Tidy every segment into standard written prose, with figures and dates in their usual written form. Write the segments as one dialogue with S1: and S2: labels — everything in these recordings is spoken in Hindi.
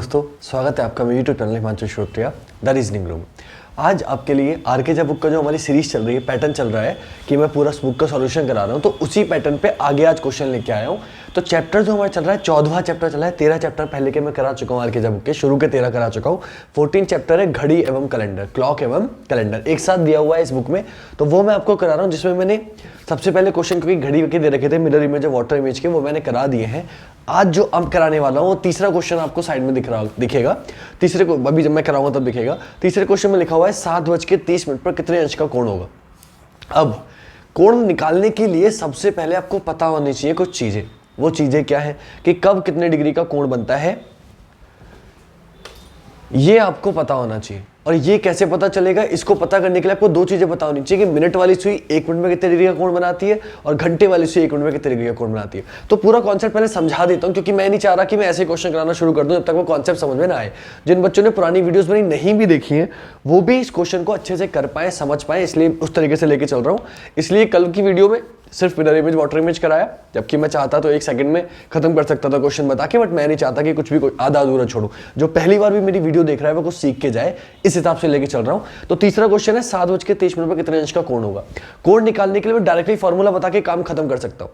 S1: दोस्तों, स्वागत है आपका मेरे YouTube channel Himanshu Shrotriya the reasoning room. आज आपके लिए आरके झा बुक का जो हमारी सीरीज चल रही है, पैटर्न चल रहा है कि मैं पूरा बुक का सॉल्यूशन करा रहा हूँ, तो उसी पैटर्न पे आगे आज क्वेश्चन लेके आया हूँ। तो चैप्टर जो हमारा चल रहा है 14वां चैप्टर चला है। 13 चैप्टर पहले के मैं करा चुका हूँ, आरके झा बुक के शुरू के 13 करा चुका हूँ। 14 चैप्टर है घड़ी एवं कैलेंडर, क्लॉक एवं कैलेंडर एक साथ दिया हुआ है इस बुक में, तो वो मैं आपको करा रहा हूँ। जिसमें मैंने सबसे पहले क्वेश्चन क्योंकि घड़ी के दे रखे थे, मिरर इमेज और वाटर इमेज के, वो मैंने करा दिए हैं। आज जो अब कराने वाला हूँ वो तीसरा क्वेश्चन आपको साइड में दिखेगा। तीसरे को अभी जब मैं कराऊंगा तब दिखेगा। तीसरे क्वेश्चन में लिखा हुआ है 7:30 पर कितने अंश का कोण होगा। अब कोण निकालने के लिए सबसे पहले आपको पता होनी चाहिए कुछ चीजें। वो चीजें क्या है कि कब कितने डिग्री का कोण बनता है, ये आपको पता होना चाहिए। और ये कैसे पता चलेगा, इसको पता करने के लिए आपको दो चीजें पता होनी चाहिए कि मिनट वाली सुई 1 मिनट में कितने डिग्री का कोण बनाती है और घंटे वाली सुई 1 मिनट में कितने डिग्री का कोण बनाती है। तो पूरा कॉन्सेप्ट पहले समझा देता हूं, क्योंकि मैं नहीं चाह रहा कि मैं ऐसे क्वेश्चन कराना शुरू कर दूं जब तक वो कॉन्सेप्ट समझ में ना आए। जिन बच्चों ने पुरानी वीडियोस मेरी नहीं भी देखी है वो भी इस क्वेश्चन को अच्छे से कर पाए, समझ पाए, इसलिए उस तरीके से लेके चल रहा हूँ। इसलिए कल की वीडियो में सिर्फ मिरर इमेज वाटर इमेज कराया, जबकि मैं चाहता तो 1 सेकंड में खत्म कर सकता था क्वेश्चन बता के, बट मैं नहीं चाहता कि कुछ भी आधा अधूरा छोड़ूं। जो पहली बार भी मेरी वीडियो देख रहा है वो कुछ सीख के जाए, इस हिसाब से लेके चल रहा हूं। तो तीसरा क्वेश्चन है 7:30 पर कितने अंश का कोण होगा। कोण निकालने के लिए मैं डायरेक्टली फॉर्मूला बता के काम खत्म कर सकता हूं,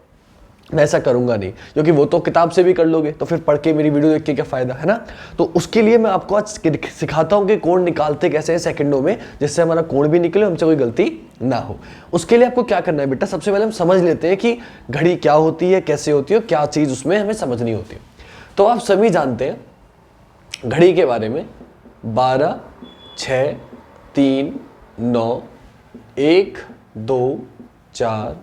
S1: मैं ऐसा करूंगा नहीं, क्योंकि वो तो किताब से भी कर लोगे, तो फिर पढ़ के मेरी वीडियो देख के क्या फायदा है ना। तो उसके लिए मैं आपको आज सिखाता हूं कि कोण निकालते कैसे हैं सेकंडों में, जिससे हमारा कोण भी निकले, हमसे कोई गलती ना हो। उसके लिए आपको क्या करना है बेटा, सबसे पहले हम समझ लेते हैं कि घड़ी क्या होती है, कैसे होती है, क्या चीज उसमें हमें समझनी होती है। तो आप सभी जानते हैं घड़ी के बारे में 12, 6, 3, 9, 1, 2, 4,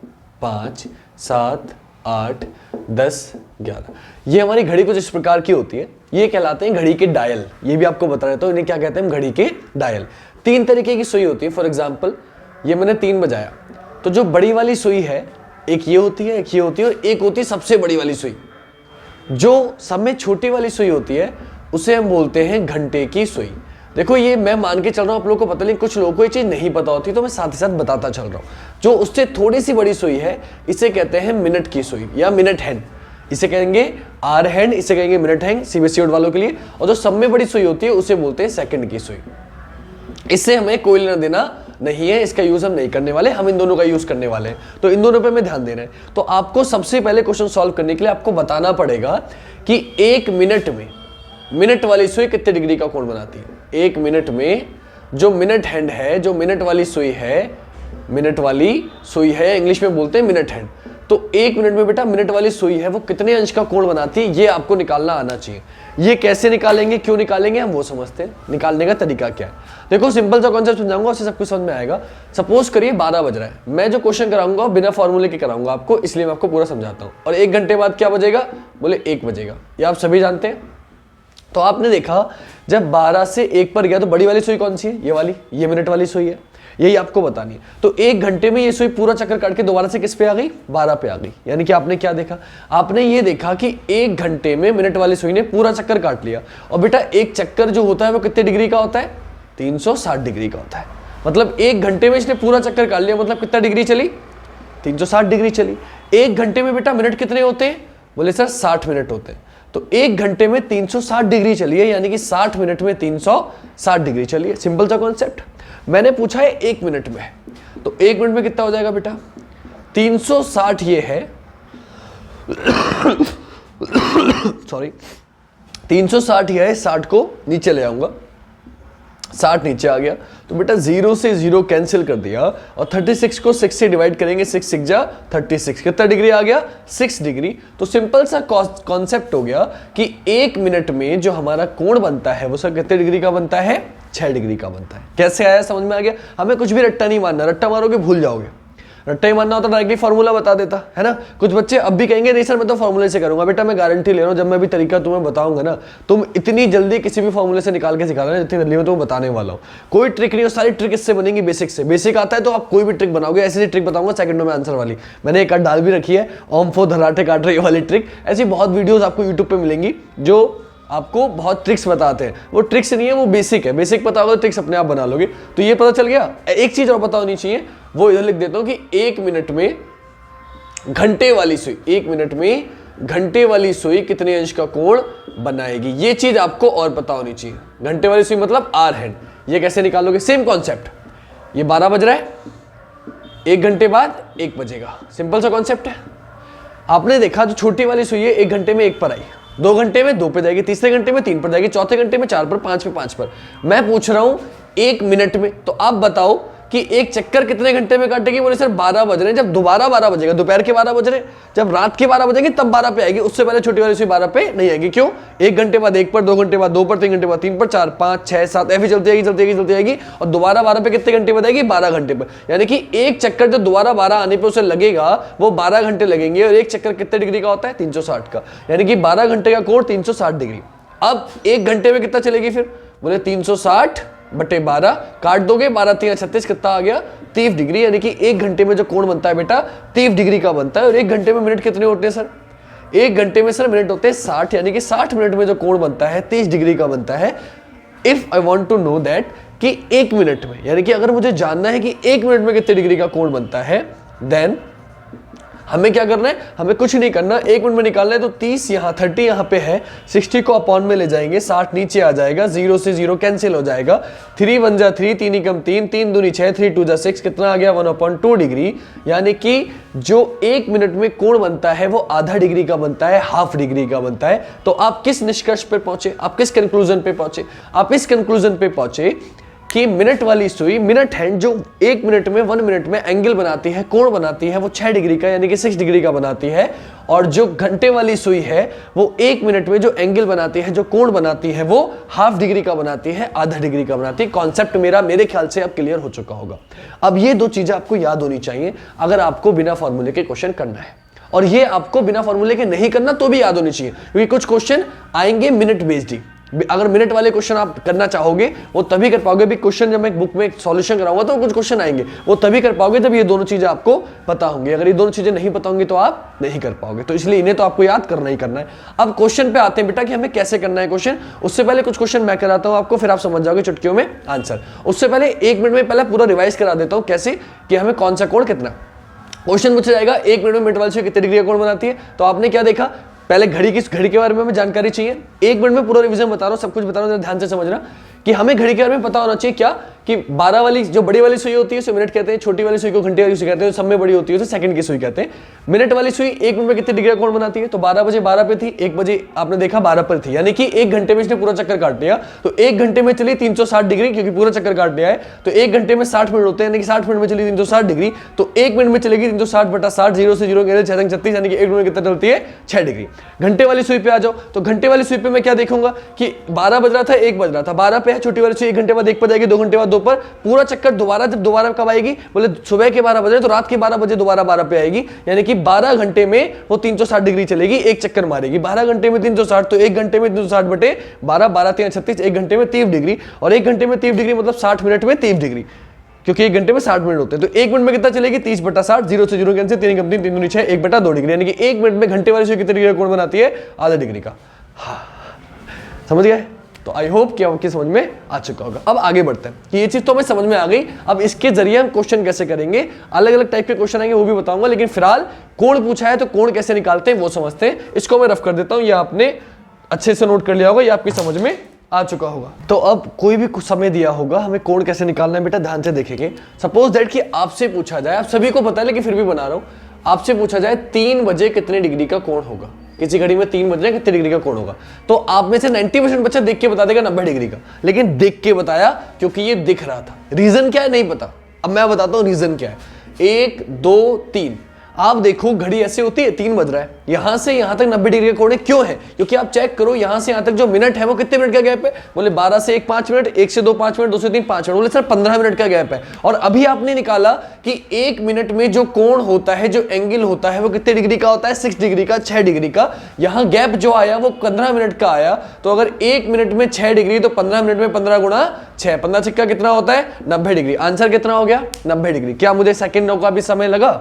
S1: 5, 7, 8, 10, 11, ये हमारी घड़ी कुछ इस प्रकार की होती है। ये कहलाते हैं घड़ी के डायल। ये भी आपको बता देता हूं, इन्हें क्या कहते हैं, घड़ी के डायल। 3 तरीके की सुई होती है। फॉर एग्जांपल ये मैंने 3 बजाया, तो जो बड़ी वाली सुई है एक ये होती है, एक ये होती है, और एक होती है सबसे बड़ी वाली सुई। जो सब में छोटी वाली सुई होती है उसे हम बोलते हैं घंटे की सुई। देखो ये मैं मान के चल रहा हूं आप लोगों को पता, लेकिन कुछ लोगों को ये चीज नहीं पता होती, तो मैं साथ ही साथ बताता चल रहा हूं। जो उससे थोड़ी सी बड़ी सुई है इसे कहते हैं मिनट की सुई या मिनट हैंड, इसे कहेंगे आर हैंड, इसे कहेंगे मिनट हैंड सीबीएसई बोर्ड वालों के लिए। और जो सब में बड़ी सुई होती है उसे बोलते हैं सेकंड की सुई। इससे हमें कोई लेना देना नहीं है, इसका यूज हम नहीं करने वाले, हम इन दोनों का यूज करने वाले हैं। तो इन दोनों पे हमें ध्यान देना है। तो आपको सबसे पहले क्वेश्चन सॉल्व करने के लिए आपको बताना पड़ेगा कि 1 मिनट में मिनट वाली सुई कितने डिग्री का कोण बनाती है। 1 मिनट में जो मिनट हैंड है, जो मिनट वाली सुई है, मिनट वाली सुई है, इंग्लिश में बोलते हैं मिनट हैंड। तो 1 मिनट में बेटा मिनट वाली सुई है वो कितने अंश का कोण बनाती है, ये आपको निकालना आना चाहिए। ये कैसे निकालेंगे, क्यों निकालेंगे, हम वो समझते हैं। निकालने का तरीका क्या है, देखो सिंपल सा कॉन्सेप्ट समझाऊंगा, उससे सब कुछ समझ में आएगा। सपोज करिए 12 बज रहा है, मैं जो क्वेश्चन कराऊंगा बिना फॉर्मूले के कराऊंगा आपको, इसलिए मैं आपको पूरा समझाता हूँ। और 1 घंटे बाद क्या बजेगा, बोले 1 बजेगा, ये आप सभी जानते हैं। तो आपने देखा जब 12 से 1 पर गया तो बड़ी वाली सुई कौन सी है, ये वाली, ये मिनट वाली सुई है, यही आपको बतानी है। तो 1 घंटे में ये सुई पूरा चक्कर काट के दोबारा से किस पे आ गई, 12 पे आ गई। यानी कि आपने क्या देखा, आपने ये देखा कि 1 घंटे में मिनट वाली सुई ने पूरा चक्कर काट लिया। और बेटा एक चक्कर जो होता है वो कितने डिग्री का होता है, 360 डिग्री का होता है। मतलब 1 घंटे में इसने पूरा चक्कर काट लिया, मतलब कितना डिग्री चली, 360 डिग्री चली। 1 घंटे में बेटा मिनट कितने होते हैं, बोले सर 60 मिनट होते हैं। तो 1 घंटे में 360 डिग्री चली है, यानी कि 60 मिनट में 360 डिग्री चली है। सिंपल सा कॉन्सेप्ट। मैंने पूछा है 1 मिनट में, तो 1 मिनट में कितना हो जाएगा बेटा, 360 ये है सॉरी 360 ये है, 60 को नीचे ले आऊंगा, 60 नीचे आ गया, तो बेटा 0 से 0 कैंसिल कर दिया, और 36 को 6 से डिवाइड करेंगे, 6 6 जा 36, कितना डिग्री आ गया, 6 डिग्री। तो सिंपल सा कॉन्सेप्ट हो गया कि 1 मिनट में जो हमारा कोण बनता है वो सर कितने डिग्री का बनता है, 6 डिग्री का बनता है। कैसे आया, समझ में आ गया। हमें कुछ भी रट्टा नहीं मारना, रट्टा मारोगे भूल जाओगे। रट्टा ही मानना होता डायरेक्टली फॉर्मूला बता देता है ना। कुछ बच्चे अब भी कहेंगे नहीं सर मैं तो फॉर्मूले से करूंगा। बेटा मैं गारंटी ले रहा हूं, जब मैं भी तरीका तुम्हें बताऊंगा ना, तुम इतनी जल्दी किसी भी फॉर्मूले से निकाल के सिखा रहे जितनी जल्दी मैं तुम्हें बताने वाला हूं। कोई ट्रिक नहीं हो, सारी ट्रिक इससे बनेगी बेसिक से। बेसिक आता है तो आप कोई भी ट्रिक बनाओगे, ऐसी ट्रिक बताऊंगा सेकंडों में आंसर वाली। मैंने एक डाल भी रखी है, ओम फो धराटे काट रही वाली ट्रिक। ऐसी बहुत वीडियोज आपको यूट्यूब पे मिलेंगी जो आपको बहुत ट्रिक्स बताते हैं। वो ट्रिक्स नहीं है, वो बेसिक है। बेसिक पता होगा तो ट्रिक्स अपने आप बना लोगे। तो ये पता चल गया। एक चीज और पता होनी चाहिए, वो इधर लिख देता हूं कि 1 मिनट में घंटे वाली सुई, 1 मिनट में घंटे वाली सुई कितने अंश का कोण बनाएगी। ये चीज आपको और पता होनी चाहिए। घंटे वाली सुई मतलब आर हैंड, ये कैसे निकालोगे? सेम कॉन्सेप्ट, ये 12 बज रहा है, 1 घंटे बाद 1 बजेगा, सिंपल सा कॉन्सेप्ट है। आपने देखा जो छोटी वाली सुई है 1 घंटे में 1 पर आई, 2 घंटे में 2 पे जाएगी, तीसरे घंटे में 3 पर जाएगी, चौथे घंटे में 4 पर, 5 पे 5 पर। मैं पूछ रहा हूं 1 मिनट में, तो आप बताओ कि एक चक्कर कितने घंटे में काटेगी? बोले सर 12 बज रहे हैं। जब दोबारा 12 बजेगा, दोपहर के 12 बज रहे, जब रात के 12 बजेंगे तब 12 पे आएगी, उससे पहले छोटी वाली सुई 12 पे नहीं आएगी। क्यों? 1 घंटे बाद 1 पर, 2 घंटे बाद 2 पर, 3 घंटे बाद 3 पर, 4, 5, 6, 7 ऐसे चलती आएगी और दोबारा 12 पे कितने घंटे बाद आएगी? 12 घंटे पर। यानी कि एक चक्कर जो दोबारा 12 आने पर उसे लगेगा वो 12 घंटे लगेंगे। और एक चक्कर कितने डिग्री का होता है? 360 का, यानी कि 12 घंटे का कोण 360 डिग्री। अब 1 घंटे में कितना चलेगी फिर? बोले 360 बटे 12, काट दोगे 12 3 36, कितना आ गया? 30 डिग्री। यानी कि 1 घंटे में जो कोण बनता है बेटा 30 डिग्री का बनता है। और 1 घंटे में मिनट कितने होते हैं सर? 1 घंटे में सर मिनट होते हैं 60, यानी कि 60 मिनट में जो कोण बनता है 30 डिग्री का बनता है। If I want to know that कि 1 मिनट में, यानी कि अगर मुझे जानना है कि 1 मिनट में कितने डिग्री का कोण बनता है, देन हमें क्या करना है? हमें कुछ नहीं करना, 1 मिनट में निकालना है। तो 30 यहाँ, 30 यहाँ पे है, 60 को अपॉन में ले जाएंगे, 60 नीचे आ जाएगा, 0 से 0 कैंसिल हो जाएगा, 3 1 जा 3, 3 कम 3, 3 दूनी 6, 3 2 जा 6, कितना आ गया? 1/2 डिग्री। यानी कि जो 1 मिनट में कोण बनता है वो आधा डिग्री का बनता है, हाफ डिग्री का बनता है। तो आप किस निष्कर्ष पे पहुंचे? आप किस कंक्लूजन पे पहुंचे? आप इस कंक्लूजन पे पहुंचे कि मिनट वाली सुई, मिनट हैंड जो 1 मिनट में 1 मिनट में एंगल बनाती है, कोण बनाती है, वो 6 डिग्री का यानी कि 6 डिग्री का बनाती है। और जो घंटे वाली सुई है वो 1 मिनट में जो एंगल बनाती है, जो कोण बनाती है, वो हाफ डिग्री का बनाती है, आधा डिग्री का बनाती है। कॉन्सेप्ट मेरे ख्याल से अब क्लियर हो चुका होगा। अब ये 2 चीजें आपको याद होनी चाहिए अगर आपको बिना फॉर्मूले के क्वेश्चन करना है, और ये आपको बिना फॉर्मूले के नहीं करना तो भी याद होनी चाहिए, क्योंकि कुछ क्वेश्चन आएंगे मिनट बेस्ड ही। अगर मिनट वाले क्वेश्चन आप करना चाहोगे वो तभी कर पाओगे। भी क्वेश्चन जब मैं बुक में सॉल्यूशन कराऊंगा तो कुछ क्वेश्चन आएंगे, वो तभी कर पाओगे जब ये दोनों चीजें आपको पता होंगी। अगर ये दोनों चीजें नहीं पता होंगी तो आप नहीं कर पाओगे, तो इसलिए इन्हें तो आपको याद करना ही करना है। अब क्वेश्चन पे आते हैं बेटा कि हमें कैसे करना है क्वेश्चन। उससे पहले कुछ क्वेश्चन मैं कराता हूं आपको, फिर आप समझ जाओगे चुटकियों में आंसर। उससे पहले 1 मिनट में पहले पूरा रिवाइज करा देता हूं कैसे कि हमें कौन सा कोण कितना। क्वेश्चन पूछा जाएगा 1 मिनट में मिनट वाली सुई कितने डिग्री का कोण बनाती है। तो आपने क्या देखा? पहले घड़ी के बारे में हमें जानकारी चाहिए। 1 मिनट में पूरा रिवीजन बता रहा हूं, सब कुछ बता रहा हूं, ध्यान से समझना कि हमें घड़ी के बारे में पता होना चाहिए क्या कि 12 वाली जो बड़ी वाली सुई होती है उसे मिनट कहते हैं, छोटी वाली सुई को घंटे वाली सुई कहते हैं, सब में बड़ी होती है उसे सेकंड की सुई कहते हैं। मिनट वाली सुई 1 मिनट में कितने डिग्री का कोण बनाती है? तो 12 बजे 12 पे थी, 1 बजे आपने देखा 12 पर थी, यानी कि 1 घंटे में इसने पूरा चक्कर काट लिया। तो 1 घंटे में चली 360 डिग्री, क्योंकि पूरा चक्कर काट लिया है। तो 1 घंटे में 60 मिनट होते हैं, यानी कि 60 मिनट में चली 360 डिग्री। तो 1 मिनट में चलेगी 360 बटा 60, 0 से 0 6 36, यानी कि 1 मिनट में कितना चलती है? 6 डिग्री। घंटे वाली सुई पे आ जाओ, तो घंटे वाली सुई पे मैं क्या देखूंगा कि 12 बज रहा था, 1 बज रहा था, 12 पे है छोटी वाली सुई, 1 घंटे बाद 1 पर जाएगी, 2 घंटे बाद 2 पर, पूरा चक्कर दोबारा। जब दोबारा कब आएगी? बोले सुबह के 12 बजे, तो रात के 12 बजे दोबारा 12 पे आएगी, यानी कि 12 घंटे में वो 360 डिग्री चलेगी, एक चक्कर मारेगी। 12 घंटे में 360, तो 1 घंटे में 360 बटे 12, 12 3 36, 1 घंटे में 30 डिग्री। और 1 घंटे में 30 डिग्री मतलब 60 मिनट में 30 डिग्री, क्योंकि 1 घंटे में 60 मिनट होते हैं। तो 1 मिनट में कितना चलेगी? 30 बटा 60, 0 से 0 कैंसिल, 3 कम 3, 3 दूनी 6, 1/2 डिग्री, यानी कि 1 मिनट में घंटे वाली सुई कितने डिग्री का कोण बनाती है? आधा डिग्री का। हाँ, समझ गए? तो आई होप कि आपकी समझ में आ चुका होगा। अब आगे बढ़ते हैं कि ये चीज तो हमें समझ में आ गई। अब इसके जरिए हम क्वेश्चन कैसे करेंगे, अलग अलग टाइप के क्वेश्चन आएंगे वो भी बताऊंगा, लेकिन फिलहाल कोण पूछा है तो कोण कैसे निकालते हैं वो समझते हैं। इसको मैं रफ कर देता हूं, ये आपने अच्छे से नोट कर लिया होगा, ये आपकी समझ में आ चुका होगा। तो अब कोई भी कुछ समय दिया होगा, हमें कोण कैसे निकालना है बेटा ध्यान से देखेंगे। सपोज दैट कि आपसे पूछा जाए, आप सभी को पता है लेकिन फिर भी बना रहा हूं, आपसे पूछा जाए 3 बजे कितने डिग्री का कोण होगा। किसी घड़ी में 3 बजे कितने डिग्री का कोण होगा? तो आप में से 90% बच्चा देख के बता देगा 90 डिग्री का, लेकिन देख के बताया क्योंकि ये दिख रहा था। रीजन क्या है नहीं पता, अब मैं बताता हूं रीजन क्या है। 1 2 3, आप देखो घड़ी ऐसे होती है, 3 बज रहा है, यहां से यहां तक 90 डिग्री का कोण है। क्यों है? क्योंकि आप चेक करो यहां से यहां तक जो मिनट है वो कितने मिनट का गैप है? बोले 12 से 1 5 मिनट, 1 से 2 5 मिनट, 2 से 3 5 मिनट, बोले सर 15 मिनट का गैप है। और अभी आपने निकाला कि 1 मिनट में जो कोण होता है, जो एंगल होता है वो कितने डिग्री का होता है? 6 डिग्री का, 6 डिग्री का। यहां गैप जो आया वो 15 मिनट का आया। तो अगर 1 मिनट में 6 डिग्री तो 15 मिनट में 15 गुणा 6, 15 6 कितना होता है? 90 डिग्री। आंसर कितना हो गया? 90 डिग्री। क्या मुझे सेकंडों का भी समय लगा?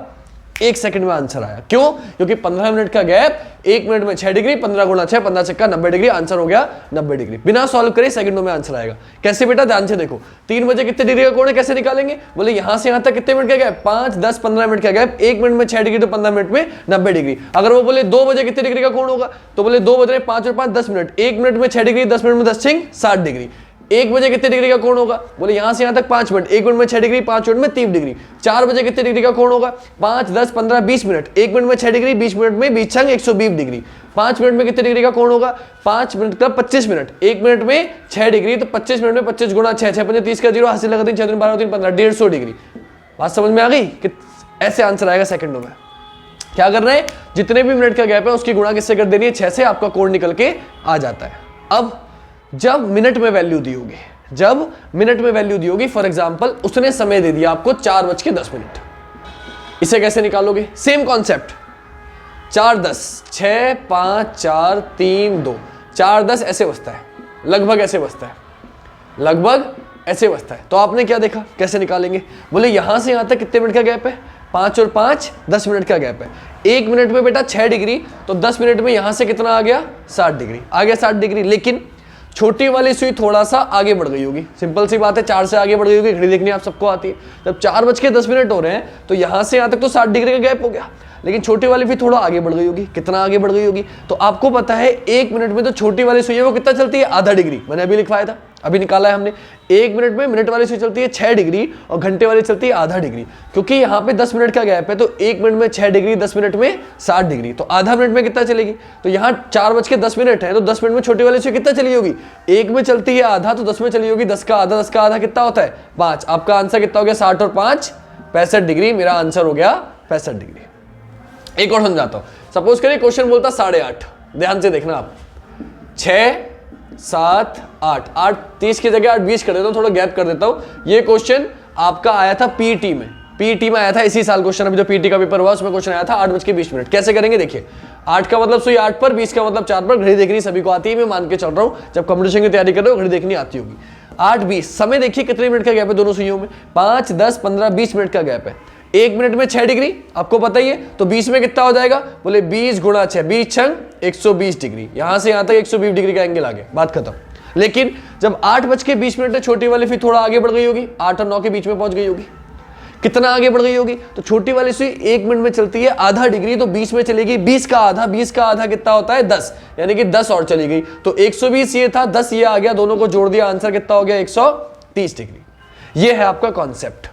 S1: 1 सेकंड में आंसर आया। क्यों? क्योंकि 15 मिनट का गैप, 1 मिनट में 6 डिग्री, 15 गुणा 6, 15 छक्का 90 डिग्री, आंसर हो गया 90 डिग्री। बिना सॉल्व करे सेकंडों में आंसर आएगा। कैसे बेटा? ध्यान से देखो, 3 बजे कितने डिग्री का कोण है, कैसे निकालेंगे? बोले यहां से यहां तक कितने मिनट का गैप, 5, 10, 15 मिनट का गैप, 1 मिनट में 6 डिग्री तो 15 मिनट में 90 डिग्री। अगर वो बोले 2 बजे कितने डिग्री का कोण होगा, तो बोले 2 बजे 5 और 5 10 मिनट, 1 मिनट में 6 डिग्री, 10 मिनट में 10 छिंग 60 डिग्री। 1 बजे कितने डिग्री का कोण होगा, बोले यहां से यहां तक 5 मिनट, 1 मिनट में 6 डिग्री, 5 मिनट में 30 डिग्री। 4 बजे कितने डिग्री का कोण होगा, 5, 10, 15, 20 मिनट, 1 मिनट में 6 डिग्री, 20 मिनट में 20 छंग 120 डिग्री। 5 मिनट में कितने डिग्री का कोण होगा, 5 मिनट का 25 मिनट, 1 मिनट में 6 डिग्री, तो 25 मिनट में 25 गुणा 6, 6 5 30 का 0, हासिल लगा 3, 6 3 12 3 15, 150 डिग्री। बात समझ में आ गई कि ऐसे आंसर आएगा सेकंडों में। क्या करना है, जितने भी मिनट का गैप है उसकी गुणा किससे कर देनी है, 6 से, आपका कोण निकल के आ जाता है। अब जब मिनट में वैल्यू दी होगी, जब मिनट में वैल्यू दी होगी, फॉर एग्जांपल उसने समय दे दिया आपको 4:10, इसे कैसे निकालोगे? सेम कॉन्सेप्ट, 4 10 6 5 4 3 2, 4 10 ऐसे बचता है, लगभग ऐसे बचता है, लगभग ऐसे बचता है। तो आपने क्या देखा, कैसे निकालेंगे? बोले यहां से यहां तक कितने मिनट का गैप है, 5 और 5 10 मिनट का गैप है। 1 मिनट में बेटा 6 डिग्री, तो 10 मिनट में यहां से कितना आ गया, 60 डिग्री आ गया, 60 डिग्री। लेकिन छोटी वाली सुई थोड़ा सा आगे बढ़ गई होगी, सिंपल सी बात है, 4 से आगे बढ़ गई होगी, घड़ी देखनी आप सबको आती है। जब 4:10 हो रहे हैं तो यहां से यहां तक तो 60 डिग्री का गैप हो गया, लेकिन छोटी वाली भी थोड़ा आगे बढ़ गई होगी। कितना आगे बढ़ गई होगी? तो आपको पता है 1 मिनट में तो छोटी वाली सुई है वो कितना चलती है, आधा डिग्री। मैंने अभी लिखवाया था, अभी निकाला है हमने। 1 मिनट में मिनट वाली सुई चलती है 6 डिग्री और घंटे वाली चलती है आधा डिग्री। क्योंकि यहाँ पे 10 मिनट का गैप है तो 1 मिनट में 6 डिग्री, 10 मिनट में 60 डिग्री, तो आधा मिनट में कितना चलेगी? तो यहाँ 4:10 है तो 10 मिनट में छोटी वाली सुई कितना चली होगी, 1 में चलती है आधा तो 10 में चली होगी 10 का आधा, 10 का आधा कितना होता है, 5। आपका आंसर कितना हो गया, 60 और 5 65 डिग्री। मेरा आंसर हो गया 65 डिग्री। एक और समझाता हूं, सपोज करिए क्वेश्चन बोलता 8:30, ध्यान से देखना आप, 6 7 8, 8:30 की जगह 8:20 कर देता हूं, थोड़ा गैप कर देता हूं। ये क्वेश्चन आपका आया था पीटी में, पीटी में आया था इसी साल क्वेश्चन, अभी जो पीटी का पेपर हुआ उसमें क्वेश्चन आया था 8:20। कैसे करेंगे देखिए, 8 का मतलब सुई 8 पर, 20 का मतलब 4 पर, घड़ी देखनी सभी को आती है, मैं मान के चल रहा हूं, जब कंपटीशन की तैयारी कर रहे हो घड़ी देखनी आती होगी। 8:20, समय देखिए कितने मिनट का गैप है दोनों सुइयों में, 5 10 15 20 मिनट का गैप है। 1 मिनट में 6 डिग्री आपको पता ही है, तो 20 में कितना हो जाएगा, बोले 20 गुणा 6, 20 छंग 120 डिग्री, यहां से यहां तक 120 डिग्री का एंगल आ गया, बात खत्म। लेकिन जब 8:20 है छोटी वाली फिर थोड़ा आगे बढ़ गई होगी, 8 और 9 के बीच में पहुंच गई होगी। कितना आगे बढ़ गई होगी, तो छोटी वाली सुई 1 मिनट में चलती है आधा डिग्री, तो 20 में चलेगी 20 का आधा, 20 का आधा कितना होता है 10, यानी कि 10 और चली गई, तो 120 ये था, 10 ये आ गया, दोनों को जोड़ दिया, आंसर कितना हो गया 130 डिग्री। ये है आपका कॉन्सेप्ट।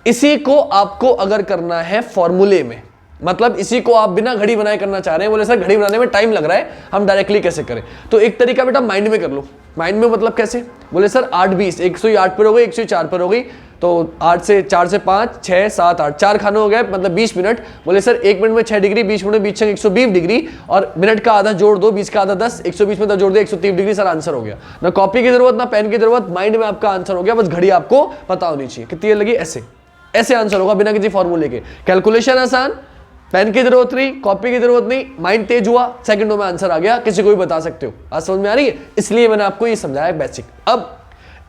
S1: इसी को आपको अगर करना है फॉर्मूले में, मतलब इसी को आप बिना घड़ी बनाए करना चाह रहे हैं, बोले सर घड़ी बनाने में टाइम लग रहा है, हम डायरेक्टली कैसे करें? तो एक तरीका बेटा माइंड में कर लो। माइंड में मतलब कैसे? बोले सर 8:20, 108 पर हो गई, 104 पर हो गई, तो 8 से 4 से 5 6 7 8, 4 खाने हो गए, मतलब 20 मिनट। बोले सर 1 मिनट में 6 डिग्री, 20 मिनट में 20 120 डिग्री, और मिनट का आधा जोड़ दो, 20 का आधा 10, 120 में जोड़ दो 130 डिग्री। सर आंसर हो गया। ना कॉपी की जरूरत ना पेन की जरूरत, माइंड में आपका आंसर हो गया, बस घड़ी आपको पता होनी चाहिए कितनी लगी। ऐसे ऐसे आंसर होगा बिना किसी फॉर्मूले के। कैलकुलेशन आसान, पेन की जरूरत नहीं, कॉपी की जरूरत नहीं, माइंड तेज हुआ, सेकंडों में आंसर आ गया, किसी को भी बता सकते हो। आज समझ में आ रही है? इसलिए मैंने आपको ये समझाया बेसिक। अब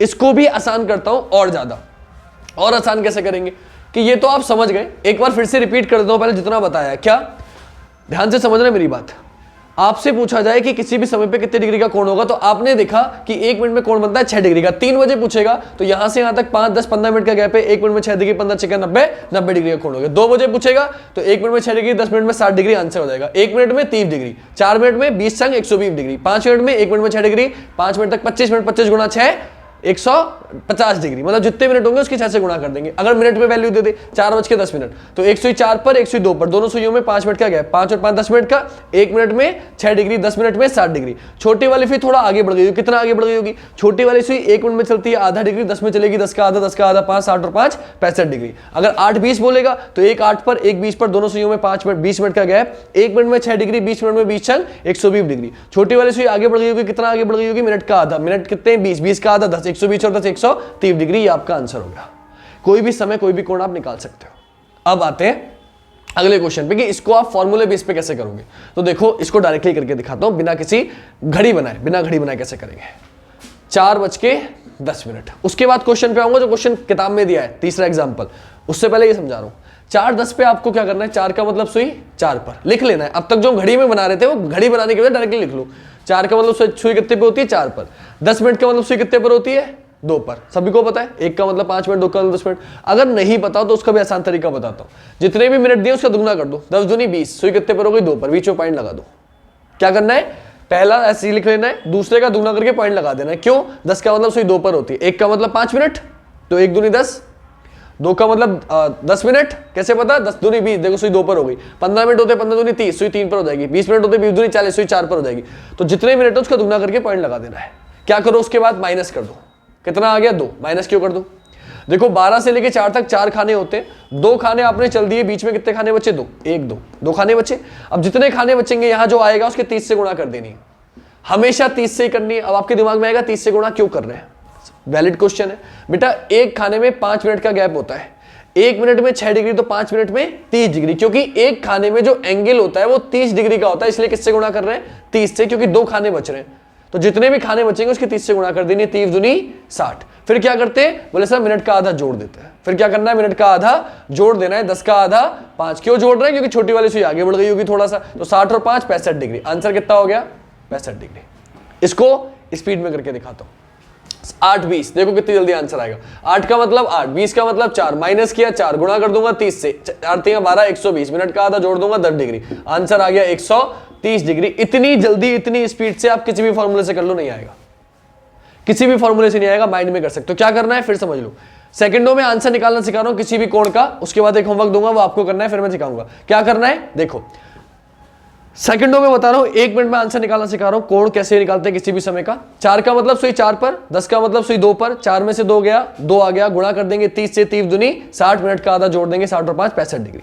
S1: इसको भी आसान करता हूं और ज्यादा। और आसान कैसे करेंगे कि ये तो आप समझ गए, एक बार फिर से रिपीट कर देता हूं, पहले जितना बताया। क्या? ध्यान से समझना मेरी बात। आपसे पूछा जाए कि किसी भी समय पे कितने डिग्री का कोण होगा, तो आपने देखा कि 1 मिनट में कोण बनता है 6 डिग्री का। 3 बजे पूछेगा तो यहां से यहां तक 5 10 15 मिनट का गैप है, 1 मिनट में 6 डिग्री 15 6 90 डिग्री का कोण होगा। 2 बजे पूछेगा तो 1 मिनट में 6 डिग्री, 10 मिनट में 60 डिग्री, आंसर हो जाएगा। 1 मिनट में 30 डिग्री, 4 मिनट में 20 संग 120 डिग्री, 5 मिनट में 1 मिनट में 6 डिग्री, 5 मिनट तक 25 मिनट, 25 गुणा 6 150 डिग्री, मतलब जितने मिनट होंगे उसके 6 से गुणा कर देंगे। अगर मिनट में वैल्यू दे दे 4:10 तो 104 पर 102 पर, दोनों सुइयों में 5 मिनट का गैप, 5 और 5 10 मिनट का, 1 मिनट में 6 डिग्री, 10 मिनट में 60 डिग्री। छोटी वाली फिर थोड़ा आगे बढ़ गई, कितना आगे बढ़ गई होगी? छोटी वाली सुई 1 मिनट में चलती है आधा डिग्री, 10 में चलेगी 10 का आधा, 10 का आधा 5, 60 और 5 65 डिग्री। अगर 8:20 बोलेगा तो 1 8 पर 1 20 पर, दोनों सुइयों में 5 मिनट 20 मिनट का गैप, 1 मिनट में 6 डिग्री, 20 मिनट में 20 छंग 120 डिग्री। छोटी वाली सुई आगे बढ़ गई होगी, कितना आगे बढ़ गई होगी? मिनट का आधा, मिनट कितने 20, 20 का आधा 10, 120 और 10 130 डिग्री। ये आपका आंसर होगा। कोई भी समय कोई भी कोण आप निकाल सकते हो। अब आते हैं अगले क्वेश्चन पे कि इसको आप फॉर्मूले बेस पे कैसे करोगे। तो देखो इसको डायरेक्टली करके दिखाता हूं, बिना किसी घड़ी बनाए, बिना घड़ी बनाए कैसे करेंगे। 4:10। उसके बाद क्वेश्चन पे आऊंगा जो क्वेश्चन किताब में दिया है, तीसरा एग्जांपल। उससे पहले ये समझा रहा हूं, 4:10 पे आपको क्या करना है, 4 का मतलब सुई 4 पर लिख लेना है। अब तक जो घड़ी में बना रहे थे वो घड़ी बनाने के लिए डायरेक्टली लिख लो। 4 का मतलब सुई कितने पे होती है, 4 पर। 10 मिनट का मतलब सुई कितने पर होती है, 2 पर। सभी को पता है, 1 का मतलब 5 मिनट, 2 का मतलब 10 मिनट। अगर नहीं पता तो उसका भी आसान तरीका बताता हूँ। जितने भी मिनट दिए उसका दुगना कर दो, 10 दूनी 20, सुई कितने पर हो गई, 2 पर, बीच में पॉइंट लगा दो। क्या करना है, पहला ऐसे ही लिख लेना है, दूसरे का दुगना करके पॉइंट लगा देना है। क्यों, 10 का मतलब सुई 2 पर होती है, 1 का मतलब 5 मिनट, तो 1 दूनी 10, 2 का मतलब 10 मिनट, कैसे पता, 10 दूनी 20, देखो सुई 2 पर हो गई। 15 मिनट होते 15 दूनी 30, सुई 3 पर हो जाएगी। 20 मिनट होते 20 दूनी 40, सुई 4 पर हो जाएगी। तो जितने मिनट है उसका दुगना करके पॉइंट लगा देना है। क्या करो, उसके बाद माइनस कर दो, कितना आ गया, 2। माइनस क्यों कर दो, देखो 12 से लेके 4 तक 4 खाने होते हैं, 2 खाने आपने चल दिए, बीच में कितने खाने बचे, 2, 1 2 खाने बचे। अब जितने खाने बचेंगे यहां जो आएगा उसके 30 से गुणा कर देनी है, हमेशा 30 से ही करनी है। अब आपके दिमाग में आएगा 30 से गुणा क्यों कर रहे हैं, वैलिड क्वेश्चन है बेटा। एक खाने में 5 मिनट का गैप होता है, 1 मिनट में 6 डिग्री, तो 5 मिनट में 30 डिग्री, क्योंकि एक खाने में जो एंगल होता है वो 30 डिग्री का होता है, इसलिए किससे गुणा कर रहे हैं, 30 से, क्योंकि 2 खाने बच रहे हैं। तो जितने भी खाने बचेंगे उसके 30 से गुणा कर देनी, 30 दूनी 60। फिर क्या करते हैं, बोले सर मिनट का आधा जोड़ देते हैं। फिर क्या करना है, मिनट का आधा जोड़ देना है, 10 का आधा 5। क्यों जोड़ रहे हैं, क्योंकि छोटी वाली सुई आगे बढ़ गई होगी थोड़ा सा, तो 60 और 5 65 डिग्री। आंसर कितना हो गया, 65 डिग्री। इसको स्पीड में करके दिखाता हूं, 8 20, देखो कितनी जल्दी आंसर आएगा। 8 का मतलब 8, 20 का मतलब 4, माइनस किया 4, गुणा कर दूंगा 30 से, 4 3 12, 120, मिनट का आधा जोड़ दूंगा 10 डिग्री, आंसर आ गया 130 डिग्री। इतनी जल्दी, इतनी स्पीड से आप किसी भी फॉर्मूले से कर लो, नहीं आएगा, किसी भी फॉर्मूले से नहीं आएगा, माइंड में कर सकते हो। क्या करना है फिर समझ लो, सेकंडों में आंसर निकालना सिखा रहा हूं किसी भी कोण का, उसके बाद एक होमवर्क दूंगा वो आपको करना है, फिर मैं सिखाऊंगा क्या करना है। देखो सेकंडों में बता रहा हूं, 1 मिनट में आंसर निकालना सिखा रहा हूं, कोण कैसे निकालते हैं किसी भी समय का। 4 का मतलब सुई 4 पर, 10 का मतलब सुई 2 पर, 4 में से 2 गया, 2 आ गया, गुणा कर देंगे 30 से, 30 दूनी 60, मिनट का आधा जोड़ देंगे 60 और 5 65 डिग्री।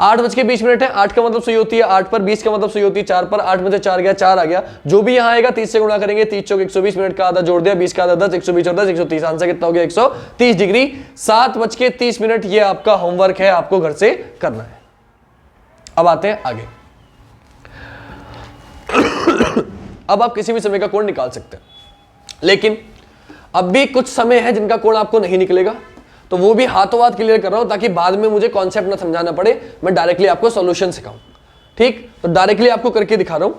S1: 8:20 है, 8 का मतलब सुई होती है 8 पर, 20 का मतलब सुई होती है 4 पर, 8 में से 4 गया, 4 आ गया, जो भी यहां आएगा 30 से गुणा करेंगे, 30 चौक 120, मिनट का आधा जोड़ दिया, 20 का आधा 10, 120 और 10 130, आंसर कितना हो गया 130 डिग्री। 7:30 ये आपका होमवर्क है, आपको घर से करना है। अब आते हैं आगे। अब आप किसी भी समय का कोण निकाल सकते हैं, लेकिन अब भी कुछ समय है जिनका कोण आपको नहीं निकलेगा, तो वो भी हाथों हाथ क्लियर कर रहा हूं ताकि बाद में मुझे कॉन्सेप्ट ना समझाना पड़े, मैं डायरेक्टली आपको सॉल्यूशन सिखाऊं। ठीक, तो डायरेक्टली आपको करके दिखा रहा हूं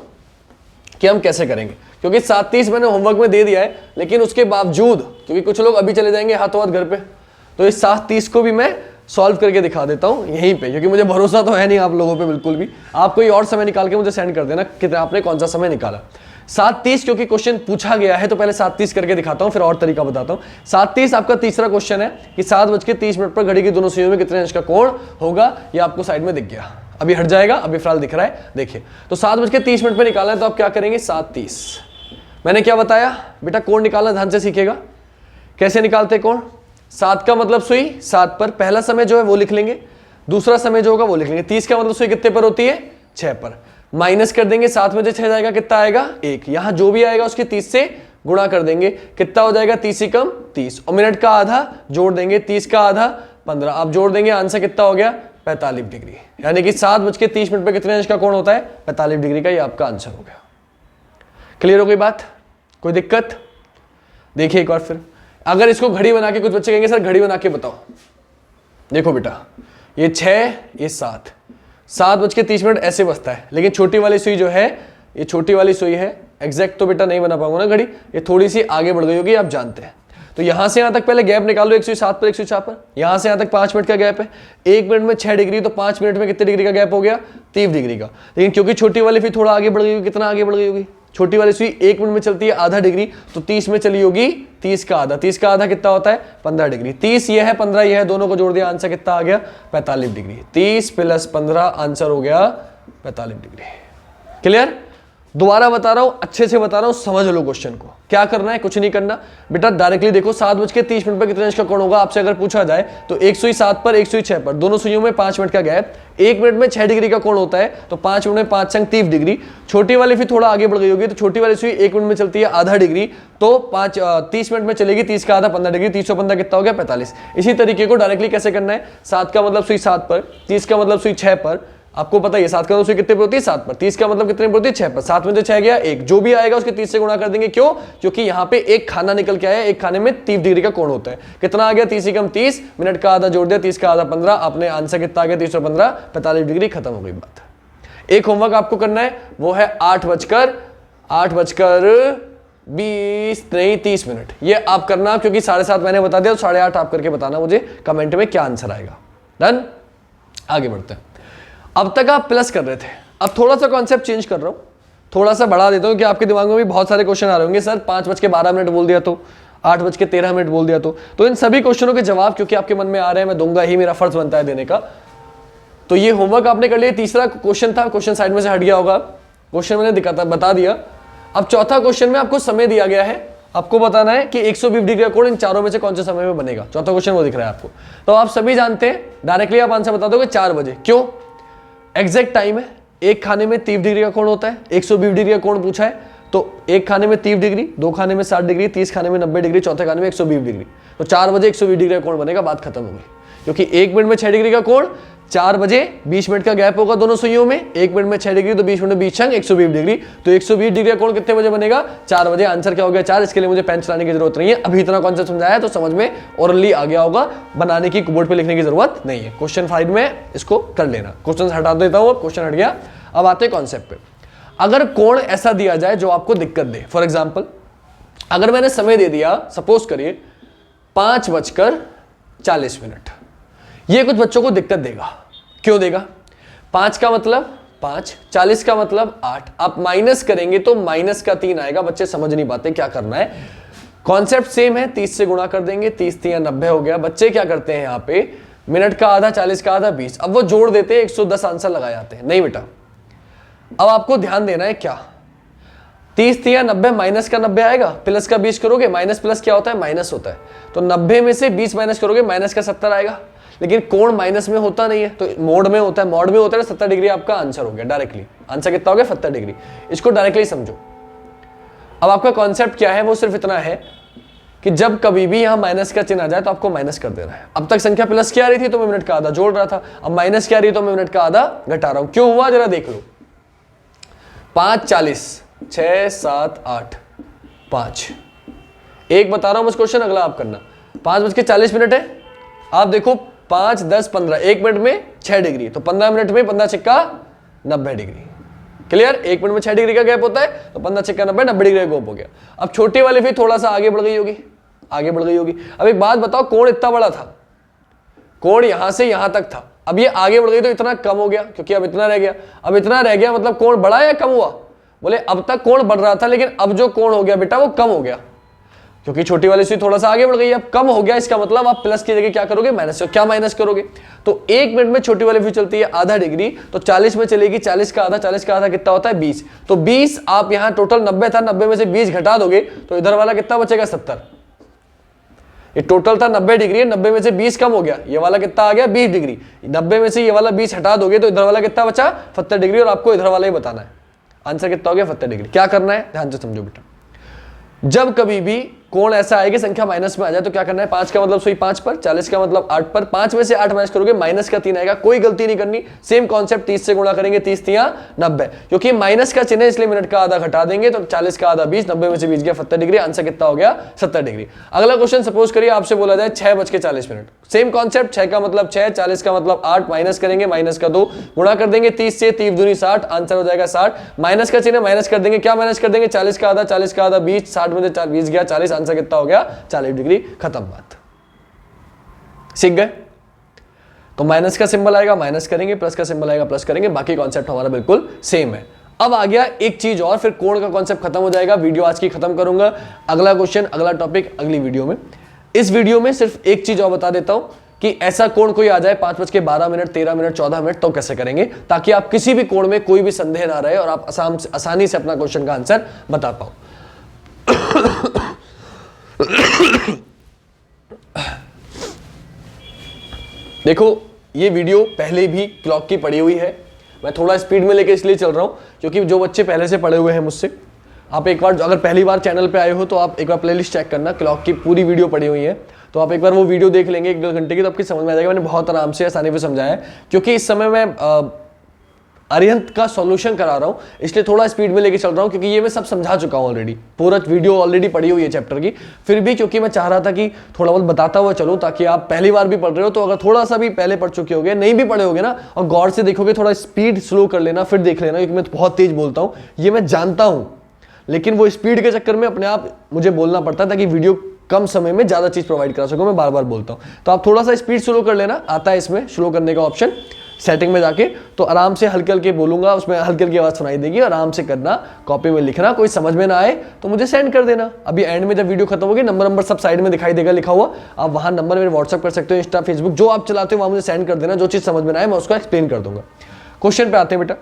S1: कि हम कैसे करेंगे, क्योंकि 7:30 मैंने होमवर्क में दे दिया है, लेकिन उसके बावजूद, क्योंकि कुछ लोग अभी चले जाएंगे हाथों हाथ घर पे, तो इस 7:30 को भी मैं सॉल्व करके दिखा देता हूं यहीं पे, क्योंकि मुझे भरोसा तो है नहीं आप लोगों पे बिल्कुल भी। आप कोई और समय निकाल के मुझे सेंड कर देना कि आपने कौन सा समय निकाला। 7:30 क्योंकि क्वेश्चन पूछा गया है, तो पहले 7:30 करके दिखाता हूं, फिर और तरीका बताता हूं। 7:30 आपका तीसरा क्वेश्चन है कि 7:30 पर घड़ी की दोनों सुइयों में कितने अंश का कोण होगा, ये आपको साइड में दिख गया, अभी हट जाएगा, अभी फिलहाल दिख रहा है। देखिए, तो 7:30 पे निकालना है, तो आप क्या करेंगे, 7:30 मैंने क्या बताया बेटा, कोण निकालना ध्यान से सीखेगा। कैसे निकालते कोण, 7 का मतलब सुई 7 पर, पहला समय जो है वो लिख लेंगे, दूसरा समय जो होगा वो लिख लेंगे। 30 का मतलब सुई कितने पर होती है, 6 पर, माइनस कर देंगे, 7 में से 6 जाएगा, कितना आएगा 1, यहां जो भी आएगा उसके 30 से गुणा कर देंगे, कितना हो जाएगा 30 ही कम 30, और मिनट का आधा जोड़ देंगे, 30 का आधा 15, आप जोड़ देंगे, आंसर कितना हो गया 45 डिग्री। यानी कि 7:30 पे कितने अंश का कोण होता है, 45 डिग्री का, ये आपका आंसर हो गया। क्लियर हो गई बात, कोई दिक्कत। देखिए एक बार फिर, अगर इसको घड़ी बना के, कुछ बच्चे कहेंगे सर घड़ी बना के बताओ, देखो बेटा ये 6 ये 7, 7:30 ऐसे बचता है, लेकिन छोटी वाली सुई जो है, ये छोटी वाली सुई है, एग्जैक्ट तो बेटा नहीं बना पाऊंगा ना घड़ी, ये थोड़ी सी आगे बढ़ गई होगी, आप जानते हैं। तो यहां से यहां तक पहले गैप निकालो, 107 पर 104 पर, यहां से यहां तक 5 मिनट का गैप है, 1 मिनट में 6 डिग्री, तो 5 मिनट में कितने डिग्री का गैप हो गया, 30 डिग्री का। लेकिन क्योंकि छोटी वाली फिर थोड़ा आगे बढ़ गई होगी, कितना आगे बढ़ गई होगी, छोटी वाली सुई 1 मिनट में चलती है आधा डिग्री, तो 30 में चली होगी 30 का आधा, 30 का आधा कितना होता है 15 डिग्री, 30 ये है 15 ये है, दोनों को जोड़ दिया, आंसर कितना आ गया 45 डिग्री। 30 + 15 आंसर हो गया 45 डिग्री। क्लियर, दोबारा बता रहा हूं, अच्छे से बता रहा हूं, समझ लो क्वेश्चन को। क्या करना है, कुछ नहीं करना बेटा, डायरेक्टली देखो 7:30 पर कितने अंश का कोण होगा, आपसे अगर पूछा जाए तो एक सुई 7 पर एक सुई 6 पर, दोनों सुइयों में 5 मिनट का गैप, 1 मिनट में 6 डिग्री का कोण होता है, तो 5 मिनट में 5 संग 30 डिग्री। छोटी वाली फिर थोड़ा आगे बढ़ गई होगी, तो छोटी वाली सुई 1 मिनट में चलती है आधा डिग्री, तो 30 मिनट में चलेगी, 30 का आधा 15 डिग्री, 30 और 15 कितना हो गया 45। इसी तरीके को डायरेक्टली कैसे करना है, 7 का मतलब सुई 7 पर, 30 का मतलब सुई 6 पर, आपको पता है ये 7 का 2 कितने पर होती है 7 पर, 30 का मतलब कितने पर होती है 6 पर, 7 में जो 6 गया 1, जो भी आएगा उसके 30 से गुणा कर देंगे। क्यों? क्योंकि यहाँ पे एक खाना निकल के आया, एक खाने में 30 डिग्री का कोण होता है। कितना आ गया 30 कम 30, मिनट का आधा जोड़ दिया, 30 का आधा 15, आपने आंसर कितना आ गया 30 और 15 45 डिग्री, खत्म हो गई बात। एक होमवर्क आपको करना है, वो है 8:20 ये आप करना, क्योंकि 7:30 मैंने बता दिया, तो 8:30 आप करके बताना मुझे कमेंट में क्या आंसर आएगा। डन? आगे बढ़ते हैं। अब तक आप प्लस कर रहे थे, अब थोड़ा सा कॉन्सेप्ट चेंज कर रहा हूं, थोड़ा सा बढ़ा देता हूं कि आपके दिमाग में भी बहुत सारे क्वेश्चन आ रहे होंगे। सर 5:12 बोल दिया तो, 8:13 बोल दिया तो इन सभी क्वेश्चनों के जवाब क्योंकि आपके मन में आ रहे हैं, मैं दूंगा ही, मेरा फर्ज बनता है देने का। तो ये होमवर्क आपने कर लिया। तीसरा क्वेश्चन था, क्वेश्चन साइड में से हट गया होगा, क्वेश्चन मैंने बता दिया। अब चौथा क्वेश्चन में आपको समय दिया गया है, आपको बताना है कि 120 डिग्री का कोण इन चारों में से कौन से समय में बनेगा। चौथा क्वेश्चन वो दिख रहा है आपको। तो आप सभी जानते हैं, डायरेक्टली आप आंसर बता दोगे 4 बजे। क्यों? एग्जैक्ट टाइम है, एक खाने में 30 डिग्री का कोण होता है, 120 डिग्री का कोण पूछा है, तो एक खाने में 30 डिग्री, 2 खाने में 60 डिग्री, 30 खाने में 90 डिग्री, चौथे खाने में 120 डिग्री। तो 4 बजे 120 डिग्री का कोण बनेगा, बात खत्म होगी। क्योंकि 1 मिनट में 6 डिग्री का कोण, 4 बजे 20 मिनट का गैप होगा दोनों सुइयों में, 1 मिनट में 6 डिग्री तो 20 मिनट में 20 छंग 120 डिग्री, तो 120 डिग्री का कोण कितने बजे बनेगा? 4 बजे। आंसर क्या हो गया? 4। इसके लिए मुझे पेन चलाने की जरूरत नहीं है, अभी इतना कॉन्सेप्ट समझाया तो समझ में ओरली आ गया होगा, बनाने की बोर्ड पे लिखने की जरूरत नहीं है। क्वेश्चन 5 में इसको कर लेना, क्वेश्चन हटा देता हूं, क्वेश्चन हट गया। अब आते हैं कॉन्सेप्ट पे। अगर कोण ऐसा दिया जाए जो आपको दिक्कत दे, फॉर एग्जाम्पल अगर मैंने समय दे दिया, सपोज करिए 5:40, ये कुछ बच्चों को दिक्कत देगा। क्यों देगा? 5 का मतलब 5, 40 का मतलब 8, आप माइनस करेंगे तो माइनस का 3 आएगा। बच्चे समझ नहीं पाते क्या करना है। कॉन्सेप्ट सेम है, 30 से गुणा कर देंगे, 30 3 90 हो गया। बच्चे क्या करते हैं यहाँ पे, मिनट का आधा 40 का आधा 20, अब वो जोड़ देते हैं, 110 आंसर लगा जाते हैं। नहीं बेटा, अब आपको ध्यान देना है क्या, 30 3 90, माइनस का 90 आएगा, प्लस का 20 करोगे, माइनस प्लस क्या होता है? माइनस होता है। तो 90 में से 20 माइनस करोगे, माइनस का 70 आएगा। लेकिन कोण माइनस में होता नहीं है, तो मोड में होता है, मॉड में होता है। 70 डिग्री आपका आंसर हो गया डायरेक्टली। आंसर कितना हो गया? 70 डिग्री। इसको डायरेक्टली समझो। अब आपका कॉन्सेप्ट क्या है, वो सिर्फ इतना है कि जब कभी भी यहां माइनस का चिन्ह आ जाए तो आपको माइनस कर देना है। अब तक संख्या प्लस क्या आ रही थी तो मैं मिनट का आधा जोड़ रहा था, अब माइनस क्या आ रही है तो मैं मिनट का आधा घटा रहा हूं। क्यों हुआ जरा देख लो। 5:40, 6 7 8 5, एक बता रहा हूं बस क्वेश्चन, अगला आप करना। 5:40 है, आप देखो 5 10 15, 1 मिनट में 6 डिग्री, तो 15 मिनट में 15 छक्का 90 डिग्री। क्लियर? 1 मिनट में 6 डिग्री का गैप होता है, तो 15 छक्का 90 90 डिग्री का गैप हो गया। अब छोटी वाली फिर थोड़ा सा आगे बढ़ गई होगी, आगे बढ़ गई होगी। अब एक बात बताओ, कोण इतना बड़ा था, कोण यहां से यहां तक था, अब ये आगे बढ़ गई तो इतना कम हो गया, क्योंकि अब इतना रह गया। अब इतना रह गया मतलब कोण बढ़ा या कम हुआ? बोले अब तक कोण बढ़ रहा था, लेकिन अब जो कोण हो गया बेटा वो कम हो गया, क्योंकि छोटी वाली सुई थोड़ा सा आगे बढ़ गई, अब कम हो गया। इसका मतलब आप प्लस की जगह क्या करोगे? माइनस। क्या माइनस करोगे? तो 1 मिनट में छोटी वाली सुई चलती है आधा डिग्री, तो 40 में चलेगी, 40 का आधा, 40 का आधा कितना होता है? 20। तो 20 आप यहां टोटल 90 था, 90 में से 20 घटा दोगे तो इधर वाला कितना बचेगा? 70। ये टोटल था 90 डिग्री, 90 में से 20 कम हो गया, ये वाला कितना आ गया? 20 डिग्री। 90 में से ये वाला 20 हटा दोगे तो इधर वाला कितना बचा? 70 डिग्री, और आपको इधर वाला ही बताना है। आंसर कितना हो गया? 70 डिग्री। क्या करना है ध्यान से समझो बेटा, जब कभी भी कोण ऐसा आएगा संख्या माइनस में आ जाए तो क्या करना है? 5 का मतलब सुई 5 पर, 40 का मतलब 8 पर, 5 में से 8 माइनस करोगे, माइनस का 3 आएगा। कोई गलती नहीं करनी, सेम कॉन्सेप्ट 30 से गुणा करेंगे, 30 3 90, क्योंकि माइनस का चिन्ह है इसलिए मिनट का आधा घटा देंगे, तो 40 का आधा 20, 90 में से 20 गया 70 डिग्री। आंसर कितना हो गया? 70 डिग्री। अगला क्वेश्चन सपोज करिए आपसे बोला जाए 6:40, सेम कॉन्सेप्ट, 6 का मतलब 6, 40 का मतलब 8, माइनस करेंगे, माइनस का 2, गुणा कर देंगे 30 से, 30 दूनी 60, आंसर हो जाएगा 60। माइनस का चिन्ह माइनस कर देंगे, क्या माइनस कर देंगे? 40 का आधा, 40 का आधा 20, 60 में से 20 गया 40, आंसर कितना हो गया? 40 डिग्री। खत्म बात। सीख गए? तो माइनस का सिंबल आएगा माइनस करेंगे, प्लस का सिंबल आएगा प्लस करेंगे, बाकी कॉन्सेप्ट हमारा बिल्कुल सेम है। अब आ गया एक चीज और, फिर कोण का कॉन्सेप्ट खत्म हो जाएगा। वीडियो आज की खत्म करूंगा, अगला क्वेश्चन अगला टॉपिक अगली वीडियो में। इस वीडियो में सिर्फ एक चीज और बता देता हूं कि ऐसा कोण कोई आ जाए 5:12, 13 मिनट, 14 मिनट, तो कैसे करेंगे, ताकि आप किसी भी कोण में कोई भी संदेह ना रहे और आप आसानी से अपना क्वेश्चन का आंसर बता पाओ। देखो ये वीडियो पहले भी क्लॉक की पड़ी हुई है, मैं थोड़ा स्पीड में लेके इसलिए चल रहा हूं क्योंकि जो बच्चे पहले से पढ़े हुए हैं मुझसे, आप एक बार अगर पहली बार चैनल पे आए हो तो आप एक बार प्लेलिस्ट चेक करना, क्लॉक की पूरी वीडियो पड़ी हुई है, तो आप एक बार वो वीडियो देख लेंगे 1-2 घंटे की, तो आपकी समझ में आ जाएगा। मैंने बहुत आराम से आसानी से समझाया है, क्योंकि इस समय मैं अरिहंत का सॉल्यूशन करा रहा हूं, इसलिए थोड़ा स्पीड में लेके चल रहा हूं, क्योंकि ये मैं सब समझा चुका हूं ऑलरेडी, पूरा वीडियो ऑलरेडी पढ़ी हुई है चैप्टर की। फिर भी क्योंकि मैं चाह रहा था कि थोड़ा बहुत बताता हुआ चलूं, ताकि आप पहली बार भी पढ़ रहे हो तो अगर थोड़ा सा भी पहले पढ़ चुके होगे, नहीं भी पढ़े होगे ना, और गौर से देखोगे, थोड़ा स्पीड स्लो कर लेना, फिर देख लेना, क्योंकि मैं बहुत तेज बोलता हूं, ये मैं जानता हूं, लेकिन वो स्पीड के चक्कर में अपने आप मुझे बोलना पड़ता है ताकि वीडियो कम समय में ज्यादा चीज प्रोवाइड करा सकूं। मैं बार बार बोलता हूं, तो आप थोड़ा सा स्पीड स्लो कर लेना, आता है इसमें स्लो करने का ऑप्शन सेटिंग में जाके, तो आराम से हल्के हल्के बोलूंगा, उसमें हल्की हल्की आवाज सुनाई देगी, आराम से करना, कॉपी में लिखना, कोई समझ में ना आए तो मुझे सेंड कर देना। अभी एंड में जब वीडियो खत्म होगी, नंबर सब साइड में दिखाई देगा लिखा हुआ, आप वहां नंबर मेरे व्हाट्सअप कर सकते हो, इंस्टा फेसबुक जो आप चलाते हो वहां मुझे सेंड कर देना, जो चीज समझ में ना आए मैं उसको एक्सप्लेन कर दूंगा। क्वेश्चन पे आते हैं बेटा।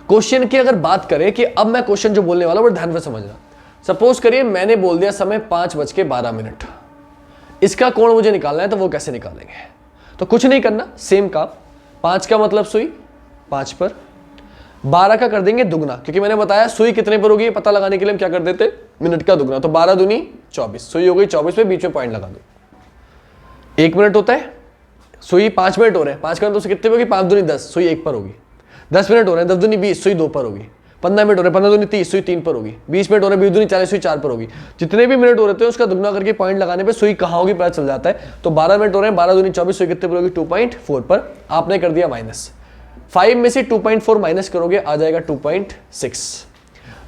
S1: क्वेश्चन की अगर बात करें कि अब मैं क्वेश्चन जो बोलने वाला हूं ध्यान से समझना। सपोज करिए मैंने बोल दिया समय 5:12, इसका कोण मुझे निकालना है, तो वो कैसे निकालेंगे? तो कुछ नहीं करना, सेम काम, 5 का मतलब सुई 5 पर, 12 का कर देंगे दुगना, क्योंकि मैंने बताया सुई कितने पर होगी पता लगाने के लिए हम क्या कर देते, मिनट का दुगना, तो 12 दूनी 24, सुई हो गई 24 पे, बीच में पॉइंट लगा दो। 1 मिनट होता है, सुई 5 मिनट हो रहे हैं, 5 का मतलब कितने पे होगी, 5 दूनी 10, सुई 1 पर होगी। 10 मिनट हो रहे हैं, 10 दूनी 20, सुई 2 पर होगी। 15 मिनट हो रहे हैं, 15 दूनी 30, सुई 3 पर होगी। 20 मिनट हो रहे हैं, 20 दूनी 40, सुई 4 पर होगी। जितने भी मिनट हो रहे थे उसका दुगना करके पॉइंट लगाने पे सुई कहाँ होगी पता चल जाता है। तो 12 मिनट हो रहे हैं, 12 दूनी 24, सुई कितने पर होगी, 2.4 पर। आपने कर दिया माइनस, 5 में से 2.4 माइनस करोगे आ जाएगा 2.6।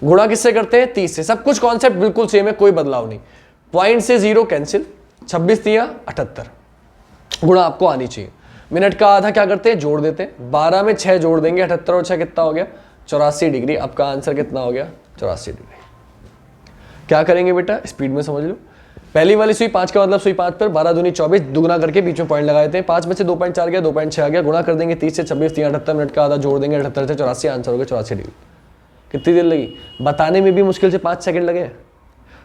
S1: गुणा किससे करते हैं, 30 से। सब कुछ कॉन्सेप्ट बिल्कुल सेम है, कोई बदलाव नहीं। पॉइंट से 0 कैंसिल, 26 दिया 78, गुणा आपको आनी चाहिए। मिनट का आधा क्या करते हैं, जोड़ देते हैं, 12 में 6 जोड़ देंगे, 78 और 6 कितना हो गया, 84 डिग्री। आपका आंसर कितना हो गया, 84 डिग्री। क्या करेंगे बेटा, स्पीड में समझ लो। पहली वाली सुई 5 का मतलब सुई 5 पर, 12 दूनी 24, दुगना करके बीच में पॉइंट लगाए थे, 5 में से 2.4 गया, 2.6 आ गया, गुणा कर देंगे 30 से 26, 78, मिनट का आधा जोड़ देंगे 78 से 84, आंसर हो गया 84 डिग्री। कितनी देर लगी बताने में भी, मुश्किल से 5 सेकंड लगे।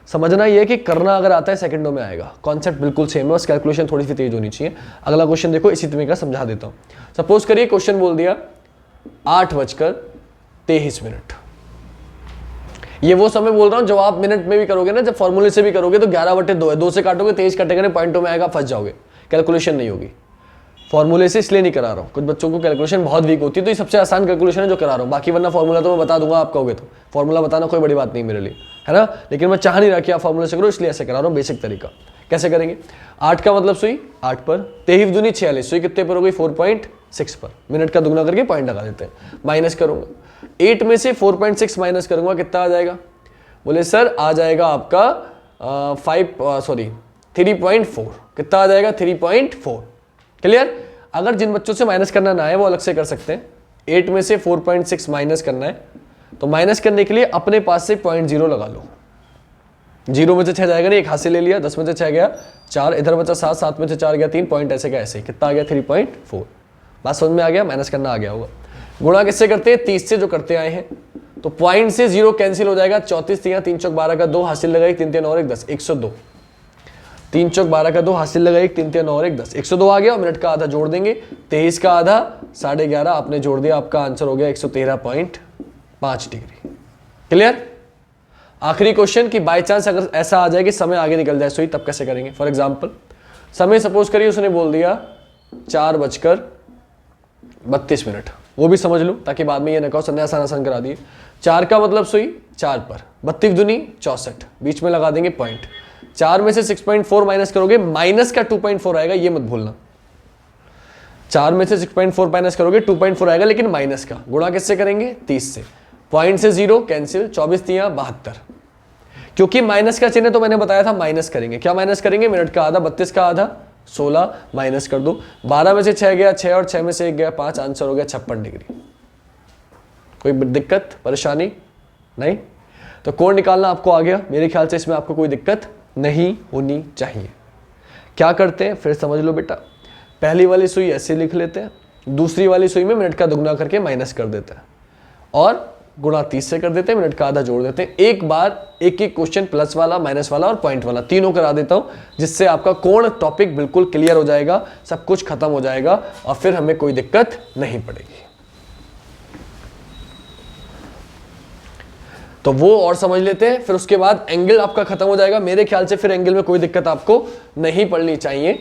S1: समझना यह कि करना अगर आता है सेकंडों में आएगा, कॉन्सेप्ट बिल्कुल सेम है, बस कैलकुलेशन थोड़ी सी तेज होनी चाहिए। अगला क्वेश्चन देखो, इसी तरीके का समझा देता हूं। सपोज करिए क्वेश्चन बोल दिया 8:23। ये वो समय बोल रहा हूं जब आप मिनट में भी करोगे ना, जब फॉर्मूले से भी करोगे तो 11/2 है, 2 से काटोगे, तेज कटेगा नहीं, पॉइंटों में आएगा, फंस जाओगे, कैलकुलेशन नहीं होगी। फॉर्मूले से इसलिए नहीं करा रहा हूं, कुछ बच्चों को कैलकुलेशन बहुत वीक होती है, तो ये सबसे आसान कैलकुलेशन है जो करा रहा हूं। बाकी वरना फॉर्मूला तो मैं बता दूंगा, आप कहोगे तो फॉर्मूला बताना कोई बड़ी बात नहीं मेरे लिए, है ना, लेकिन मैं चाह नहीं रहा कि आप फॉर्मूले से करो, इसलिए ऐसे करा रहा हूं बेसिक तरीका। कैसे करेंगे, 8 का मतलब सुई 8 पर, 23 दूनी 46, सुई कितने पर हो गई, 4.6 पर, मिनट का दुगना करके पॉइंट लगा देते हैं, माइनस करूंगा। 8 में से 4.6 माइनस करूंगा, कितना आ जाएगा, बोले सर आ जाएगा आपका 3.4। कितना आ जाएगा, 3.4। क्लियर। अगर जिन बच्चों से माइनस करना ना है वो अलग से कर सकते हैं। 8 में से 4.6 माइनस करना है, तो माइनस करने के लिए अपने पास से 0.0 लगा लो। 0 में से 6 जाएगा नहीं, एक हाथ से ले लिया, 10 में से 6 गया 4, इधर बचा 7, 7 में से 4 गया 3, पॉइंट ऐसे का ऐसे ही, कितना आ गया 3.4। बात समझ में आ गया, माइनस करना आ गया होगा। गुणा किससे करते हैं, 30 से, जो करते आए हैं, तो पॉइंट से 0 कैंसिल हो जाएगा, 34 दिया, 3 चौक 12 का 2 हासिल लगाई, 3 3 और 1 10, 102। 3 चौक 12 का 2 हासिल लगाई, 3 3 और 1 10, 102 आ गया। और मिनट का आधा जोड़ देंगे, 23 का आधा 11.5 आपने जोड़ दिया, आपका आंसर हो गया 113.5 डिग्री। क्लियर। आखिरी क्वेश्चन कि बाय चांस अगर ऐसा आ जाए कि समय आगे निकल जाए सुई, तब कैसे करेंगे। फॉर एग्जाम्पल समय सपोज करिए उसने बोल दिया 4:32, वो भी समझ लो ताकि बाद में ये न कहो सर ने आसान आसान करा दिए। 4 का मतलब सुई 4 पर, 32 दूनी 64, बीच में लगा देंगे पॉइंट। 4 में से 6.4 माइनस करोगे, माइनस का 2.4 आएगा, ये मत भूलना। 4 में से 6.4 माइनस करोगे 2.4 आएगा, लेकिन माइनस का। गुणा किससे करेंगे, 30 से। पॉइंट से 0 कैंसिल, 24 दिया 72, क्योंकि माइनस का चिन्ह तो मैंने बताया था माइनस करेंगे। क्या माइनस करेंगे, मिनट का आधा, 32 का आधा 16, माइनस कर दो। 12 में से 6 गया 6, और 6 में से 1 गया 5, आंसर हो गया 56 डिग्री। कोई दिक्कत परेशानी नहीं, तो कोण निकालना आपको आ गया। मेरे ख्याल से इसमें आपको कोई दिक्कत नहीं होनी चाहिए। क्या करते हैं फिर समझ लो बेटा। पहली वाली सुई ऐसे लिख लेते हैं, दूसरी वाली सुई में मिनट का दुगना करके माइनस कर देते हैं, और गुणा 30 से कर देते हैं, मिनट का आधा जोड़ देते हैं। एक बार एक एक क्वेश्चन प्लस वाला, माइनस वाला और पॉइंट वाला तीनों करा देता हूं, जिससे आपका कोण टॉपिक बिल्कुल क्लियर हो जाएगा, सब कुछ खत्म हो जाएगा, और फिर हमें कोई दिक्कत नहीं पड़ेगी। तो वो और समझ लेते हैं, फिर उसके बाद एंगल आपका खत्म हो जाएगा। मेरे ख्याल से फिर एंगल में कोई दिक्कत आपको नहीं पड़नी चाहिए,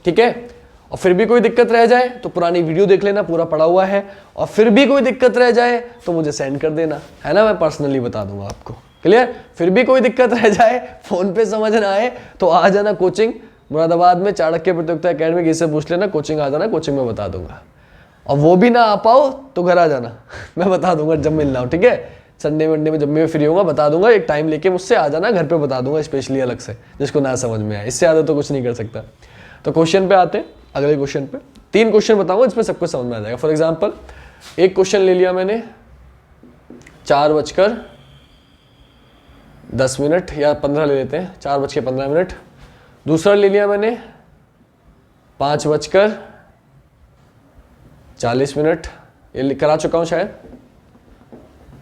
S1: ठीक है। और फिर भी कोई दिक्कत रह जाए तो पुरानी वीडियो देख लेना, पूरा पड़ा हुआ है। और फिर भी कोई दिक्कत रह जाए तो मुझे सेंड कर देना, है ना, मैं पर्सनली बता दूंगा आपको। क्लियर? फिर भी कोई दिक्कत रह जाए, फोन पे समझ ना आए तो आ जाना कोचिंग मुरादाबाद में, चाणक्य प्रतियोगिता एकेडमी, किससे पूछ लेना, कोचिंग आ जाना, कोचिंग में बता दूंगा। और वो भी ना आ पाओ तो घर आ जाना मैं बता दूंगा जब मिलना हो, ठीक है? संडे मंडे में जब मैं फ्री होगा बता दूंगा, एक टाइम लेके मुझसे आ जाना, घर पे बता दूंगा स्पेशली अलग से, जिसको ना समझ में आए। इससे ज़्यादा तो कुछ नहीं कर सकता। तो क्वेश्चन पे आते हैं, अगले क्वेश्चन पे 3 क्वेश्चन बताऊंगा जिसमें सबको समझ में आ जाएगा। फॉर एग्जाम्पल एक क्वेश्चन ले लिया मैंने 4:10 या 15 ले लेते हैं, 4:15। दूसरा ले लिया मैंने 5:40, ये करा चुका हूँ, शायद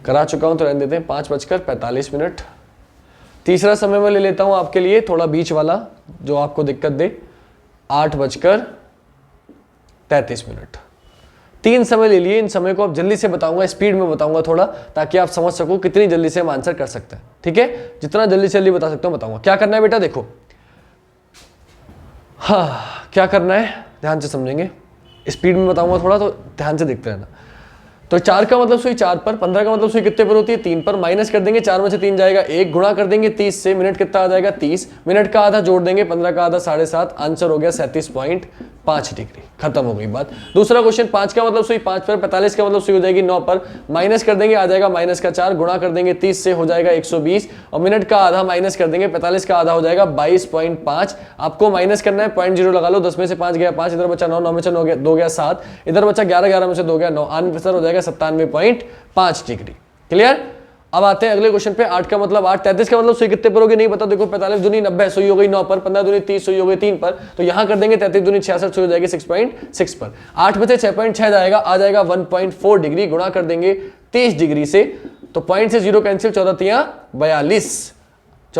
S1: करा चुका हूँ तो रहने देते हैं, 5:45। तीसरा समय मैं ले लेता हूँ आपके लिए थोड़ा बीच वाला जो आपको दिक्कत दे, 8:33। 3 समय ले लिए। इन समय को आप जल्दी से बताऊंगा, स्पीड में बताऊंगा थोड़ा, ताकि आप समझ सको कितनी जल्दी से हम आंसर कर सकते हैं, ठीक है? जितना जल्दी से जल्दी बता सकता हूँ बताऊंगा। क्या करना है बेटा, देखो, हाँ क्या करना है ध्यान से समझेंगे, स्पीड में बताऊंगा थोड़ा, तो ध्यान से देखते रहना। तो 4 का मतलब सुई 4 पर, 15 का मतलब सुई कितने पर होती है, 3 पर। माइनस कर देंगे, 4 में से 3 जाएगा 1, गुणा कर देंगे 30 से, मिनट कितना आ जाएगा 30, मिनट का आधा जोड़ देंगे 15 का आधा 7.5, आंसर हो गया 37.5 डिग्री। खत्म हो गई बात। दूसरा क्वेश्चन 5 का मतलब सुई 5 पर, 45 का मतलब सुई हो जाएगी 9 पर, माइनस कर देंगे आ जाएगा -4, गुणा कर देंगे 30 से हो जाएगा 120, और मिनट का आधा माइनस कर देंगे 45 का आधा हो जाएगा 22.5। आपको माइनस करना है, 0.0 लगा लो, 10 में से 5 गया 5, इधर बचा 9, 9 में से 9 गया 2 गया 7, इधर बचा 11, 11 में से 2 गया 9, आंसर हो जाएगा 97.5 डिग्री। क्लियर? अब आते हैं अगले क्वेश्चन पे। 8 का मतलब 8, 33 का मतलब सुई कितने पर होगी नहीं पता, देखो 45 दूनी 90, सुई हो गई 9 पर, 15 दूनी 30, सुई हो गई 3 पर, तो यहां कर देंगे 33 दूनी 66, सुई हो जाएगी 6.6 पर। 8 में से 6.6 जाएगा, आ जाएगा 1.4 डिग्री, गुणा कर देंगे 30 डिग्री से, तो पॉइंट से 0 कैंसिल, 14×3 =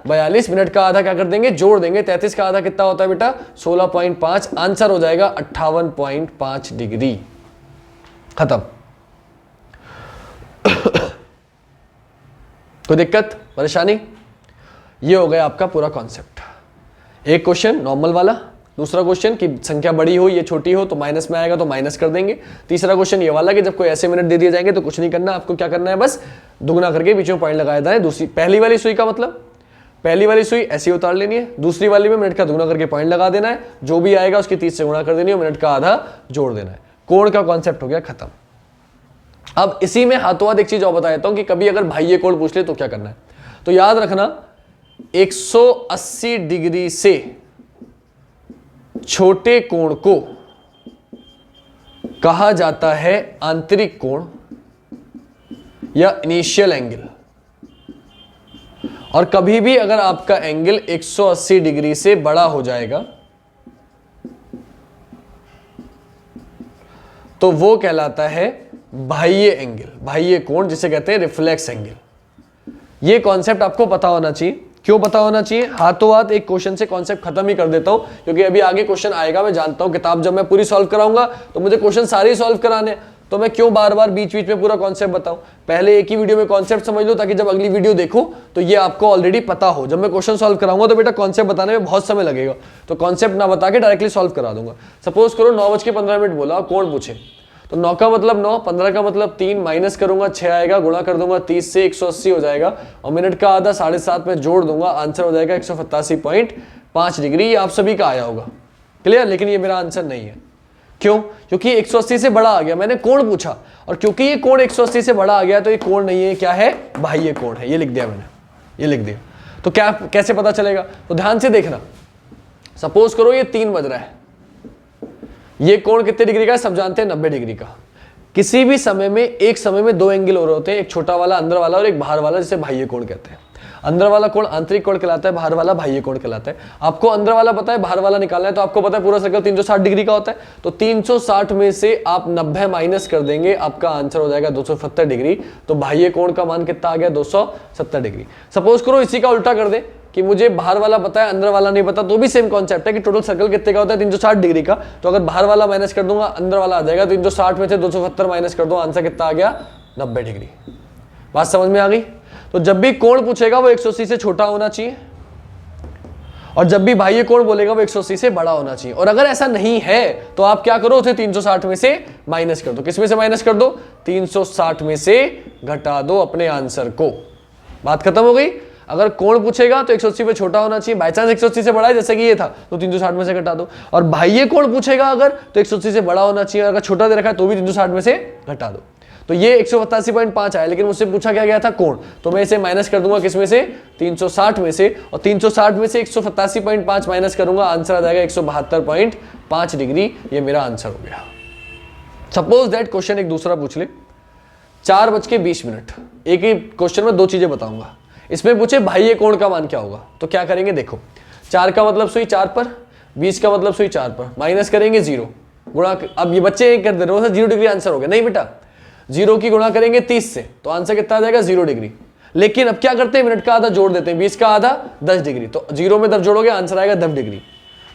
S1: 42, मिनट का आधा क्या कर देंगे, जोड़ देंगे, 33 का आधा कितना होता है बेटा 16.5, आंसर हो जाएगा 58.5 डिग्री। खत्म। कोई दिक्कत परेशानी? ये हो गया आपका पूरा कॉन्सेप्ट। एक क्वेश्चन नॉर्मल वाला, दूसरा क्वेश्चन कि संख्या बड़ी हो ये छोटी हो तो माइनस में आएगा तो माइनस कर देंगे, तीसरा क्वेश्चन ये वाला कि जब कोई ऐसे मिनट दे दिए जाएंगे तो कुछ नहीं करना, आपको क्या करना है, बस दुगना करके बीच में पॉइंट लगाया जाए। दूसरी पहली वाली सुई का मतलब, पहली वाली सुई ऐसी उतार लेनी है, दूसरी वाली में मिनट का दुगना करके पॉइंट लगा देना है, जो भी आएगा उसकी 30 से गुणा कर देनी है, मिनट का आधा जोड़ देना है। कोण का कॉन्सेप्ट हो गया खत्म। अब इसी में हाथों हाथ एक चीज और बता देता हूं कि कभी अगर भाई ये कोण पूछ ले तो क्या करना है। तो याद रखना 180 डिग्री से छोटे कोण को कहा जाता है आंतरिक कोण या इनिशियल एंगल, और कभी भी अगर आपका एंगल 180 डिग्री से बड़ा हो जाएगा तो वो कहलाता है बाह्य एंगल, बाह्य कोण, जिसे कहते हैं रिफ्लेक्स एंगल। ये कॉन्सेप्ट आपको पता होना चाहिए। क्यों पता होना चाहिए? हाथों हाथ एक क्वेश्चन से कॉन्सेप्ट खत्म ही कर देता हूं, क्योंकि अभी आगे क्वेश्चन आएगा, मैं जानता हूं किताब जब मैं पूरी सॉल्व कराऊंगा तो मुझे क्वेश्चन सारे ही सॉल्व कराने, तो मैं क्यों बार बार बीच बीच में पूरा कॉन्सेप्ट बताऊं। पहले एक ही वीडियो में कॉन्सेप्ट समझ लो, ताकि जब अगली वीडियो देखो तो ये आपको ऑलरेडी पता हो। जब मैं क्वेश्चन सॉल्व कराऊंगा तो बेटा कॉन्सेप्ट बताने में बहुत समय लगेगा, तो कॉन्सेप्ट ना बता के डायरेक्टली सॉल्व करा दूंगा। सपोज करो 9:15 बोला, कोण पूछे, तो 9 का मतलब 9, 15 का मतलब 3, माइनस करूंगा 6 आएगा, गुणा कर दूंगा 30 से 180 हो जाएगा, और मिनट का आधा 7.5 में जोड़ दूंगा, आंसर हो जाएगा 187.5 डिग्री। ये आप सभी का आया होगा। क्लियर? लेकिन ये मेरा आंसर नहीं है। क्यों? क्योंकि 180 से बड़ा आ गया, मैंने कोण पूछा, और क्योंकि ये कोण 180 से बड़ा आ गया तो ये कोण नहीं है, क्या है, बाह्य कोण है। ये लिख दिया मैंने, ये लिख दिया। तो क्या कैसे पता चलेगा? तो ध्यान से देखना। सपोज करो ये 3 बज रहा है, ये कोण कितने डिग्री का है, सब जानते हैं 90 डिग्री का। किसी भी समय में एक समय में 2 एंगल हो रहे होते हैं, एक छोटा वाला अंदर वाला और एक बाहर वाला, जिसे बाह्य कोण कहते हैं। अंदर वाला कोण आंतरिक कोण कहलाता है, बाहर वाला बाह्य कोण कहलाता है। आपको अंदर वाला पता है, बाहर वाला निकालना है, तो आपको पता है पूरा सर्कल 360 डिग्री का होता है, तो 360 में से आप 90 माइनस कर देंगे, आपका आंसर हो जाएगा 270 डिग्री। तो बाह्य कोण का मान कितना आ गया, 270 डिग्री। सपोज करो इसी का उल्टा कर दे कि मुझे बाहर वाला पता है अंदर वाला नहीं पता, तो भी सेम कॉन्सेप्ट है कि टोटल सर्कल कितने का होता है, 360 डिग्री का। तो अगर बाहर वाला माइनस कर दूंगा अंदर वाला आ जाएगा, 360 में से 270 माइनस कर दो, आंसर कितना आ गया, 90 डिग्री। बात समझ में आ गई? तो जब भी कोण पूछेगा वो 180 से छोटा होना चाहिए, और जब भी बाह्य कोण बोलेगा वो 180 से बड़ा होना चाहिए। और अगर ऐसा नहीं है तो आप क्या करो, उसे 360 में से माइनस कर दो। किस में से माइनस कर दो? 360 में से घटा दो अपने आंसर को। बात खत्म हो गई। अगर कोण पूछेगा तो 180 पे छोटा होना चाहिए, बाई चांस 180 से बड़ा है जैसे कि ये था तो 360 में से घटा दो। और बाह्य कोण पूछेगा अगर तो 180 से बड़ा होना चाहिए, अगर छोटा दे रखा है तो भी 360 में से घटा दो। तो ये 187.5 आया, लेकिन मुझसे पूछा क्या गया था? कोण। तो मैं इसे माइनस कर दूंगा किस में से? 360 में से। और 360 में से 187.5 माइनस करूंगा, आंसर आ जाएगा 172.5 डिग्री। ये मेरा आंसर हो गया। सपोज दैट क्वेश्चन एक दूसरा पूछ ले, 4:20। एक ही क्वेश्चन में दो चीजें बताऊंगा। इसमें पूछे बाह्य कोण का मान क्या होगा, तो क्या करेंगे देखो, 4 का मतलब सुई 4 पर, 20 का मतलब सुई 4 पर, माइनस करेंगे 0 गुणा। अब ये बच्चे कर दे रहे हो 0 डिग्री आंसर हो गया। नहीं बेटा, 0 की गुणा करेंगे 30 से तो आंसर कितना आ जाएगा? 0 डिग्री। लेकिन अब क्या करते हैं, मिनट का आधा जोड़ देते हैं, 20 का आधा 10 डिग्री, तो 0 में 10 जोड़ोगे आंसर आएगा 10 डिग्री।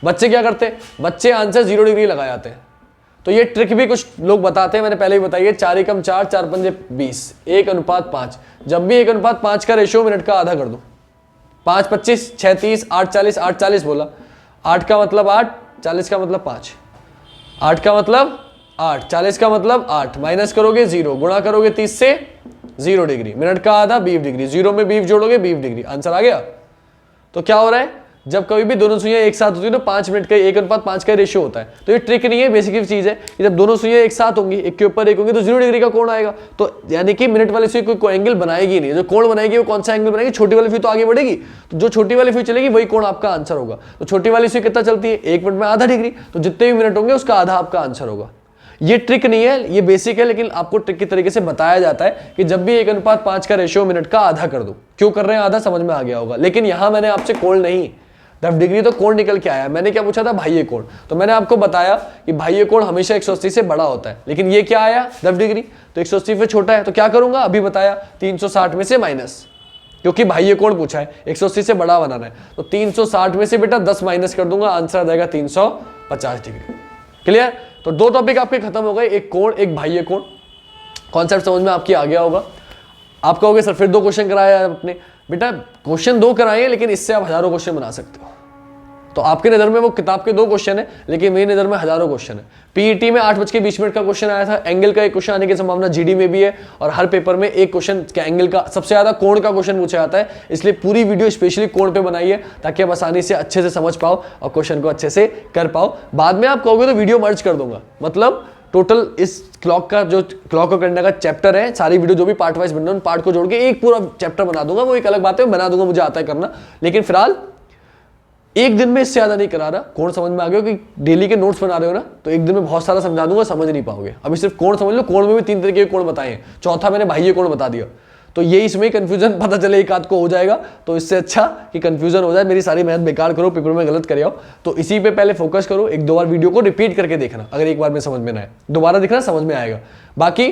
S1: बच्चे क्या करते हैं, बच्चे आंसर 0 डिग्री लगा जाते हैं। तो ये ट्रिक भी कुछ लोग बताते हैं, मैंने पहले ही बताई है। 4 एकम 4, 4 पंजे 20, 1:5। जब भी 1:5 का रेशियो मिनट का आधा कर दो। 5 25, 6 30, 8 40, 8 40 बोला। 8 का मतलब 8, 40 का मतलब 5, 8 का मतलब 8, 40 का मतलब 8, माइनस करोगे 0, गुणा करोगे 30 से 0 डिग्री, मिनट का आधा 20 डिग्री, 0 में 20 जोड़ोगे 20 डिग्री, आंसर आ गया। तो क्या हो रहा है, जब कभी भी दोनों सुइयां एक साथ होती है तो 5 मिनट का 1:5 का रेशियो होता है। तो ये ट्रिक नहीं है, बेसिक चीज है कि जब दोनों सुइयां एक साथ होंगी, एक के ऊपर एक होंगी, तो 0 डिग्री का कोण आएगा। तो यानी कि मिनट वाली सुई कोई एंगल बनाएगी नहीं। जो कोण बनाएगी वो कौन सा एंगल बनाएगी? छोटी वाली सुई तो आगे बढ़ेगी, तो जो छोटी वाली सुई चलेगी वही कोण आपका आंसर होगा। तो छोटी वाली सुई कितना चलती है? 1 मिनट में आधा डिग्री, तो जितने भी मिनट होंगे उसका आधा आपका आंसर होगा। ये ट्रिक नहीं है, ये बेसिक है, लेकिन आपको ट्रिक की तरीके से बताया जाता है कि जब भी 1:5 का रेशियो मिनट का आधा कर दो। क्यों कर रहे हैं आधा, समझ में आ गया होगा। लेकिन यहां मैंने आपसे कोण नहीं, 10 डिग्री तो कोण निकल के आया। मैंने क्या पूछा था? बाह्य कोण। तो मैंने आपको बताया कि बाह्य कोण हमेशा 180 से बड़ा होता है, लेकिन ये क्या आया? 10 डिग्री, तो 180 से छोटा है। तो क्या करूंगा? अभी बताया, 360 में से माइनस, क्योंकि बाह्य कोण पूछा है, 180 से बड़ा बनाना है। तो 360 में से बेटा 10 माइनस कर दूंगा, आंसर आ जाएगा 350 डिग्री। क्लियर? तो दो टॉपिक आपके खत्म हो गए, एक कोण, एक बाह्य कोण। कॉन्सेप्ट समझ में आपकी आ गया होगा। आप कहोगे सर फिर 2 क्वेश्चन कराया आपने। बेटा क्वेश्चन 2 कराए, लेकिन इससे आप हजारों क्वेश्चन बना सकते हो। तो आपके नजर में वो किताब के 2 क्वेश्चन है, लेकिन मेरी नजर में हजारों क्वेश्चन है। पीईटी में 8:20 का क्वेश्चन आया था, एंगल का एक क्वेश्चन आने की संभावना जीडी में भी है, और हर पेपर में एक क्वेश्चन का एंगल का, सबसे ज्यादा कोण का क्वेश्चन पूछा जाता है। इसलिए पूरी वीडियो स्पेशली कोण पे बनाई है, ताकि आप आसानी से अच्छे से समझ पाओ और क्वेश्चन को अच्छे से कर पाओ। बाद में आप कहोगे तो वीडियो मर्ज कर दूंगा, मतलब टोटल इस क्लॉक का जो क्लॉक को करने का चैप्टर है, सारी वीडियो जो भी पार्ट वाइज बन रहा है उन पार्ट को जोड़ के एक पूरा चैप्टर बना दूंगा। वो एक अलग बात है, बना दूंगा, मुझे आता है करना। लेकिन फिलहाल एक दिन में इससे ज्यादा नहीं करा रहा। कोण समझ में आ गया कि डेली के नोट्स बना रहे हो ना, तो एक दिन में बहुत सारा समझा दूंगा, समझ नहीं पाओगे। अभी सिर्फ कोण समझ लो, कोण में भी 3 तरीके के कोण बताए हैं, चौथा मैंने बाह्य कोण बता दिया। तो ये इसमें कंफ्यूजन पता चले एक आध को हो जाएगा, तो इससे अच्छा कि कंफ्यूजन हो जाए, मेरी सारी मेहनत बेकार करो, पेपर में गलत कर आओ। तो इसी पे पहले फोकस करो, 1-2 बार वीडियो को रिपीट करके देखना। अगर एक बार में समझ में ना आए, दोबारा देखना, समझ में आएगा। बाकी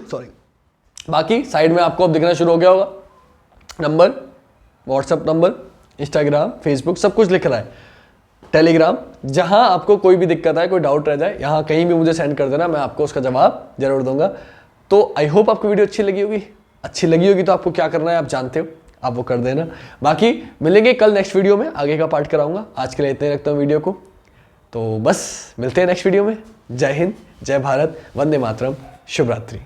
S1: सॉरी, बाकी साइड में आपको अब दिखना शुरू हो गया होगा number, WhatsApp number, Instagram, Facebook, सब कुछ लिख रहा है, टेलीग्राम। जहां आपको कोई भी दिक्कत है, कोई डाउट रह जाए, यहां कहीं भी मुझे सेंड कर देना, मैं आपको उसका जवाब जरूर दूंगा। तो आई होप आपको वीडियो अच्छी लगी होगी। अच्छी लगी होगी तो आपको क्या करना है आप जानते हो, आप वो कर देना। बाकी मिलेंगे कल नेक्स्ट वीडियो में, आगे का पार्ट कराऊंगा। आज के लिए इतने रखता हूँ वीडियो को, तो बस मिलते हैं नेक्स्ट वीडियो में। जय हिंद, जय भारत, वंदे मातरम, शुभ रात्रि।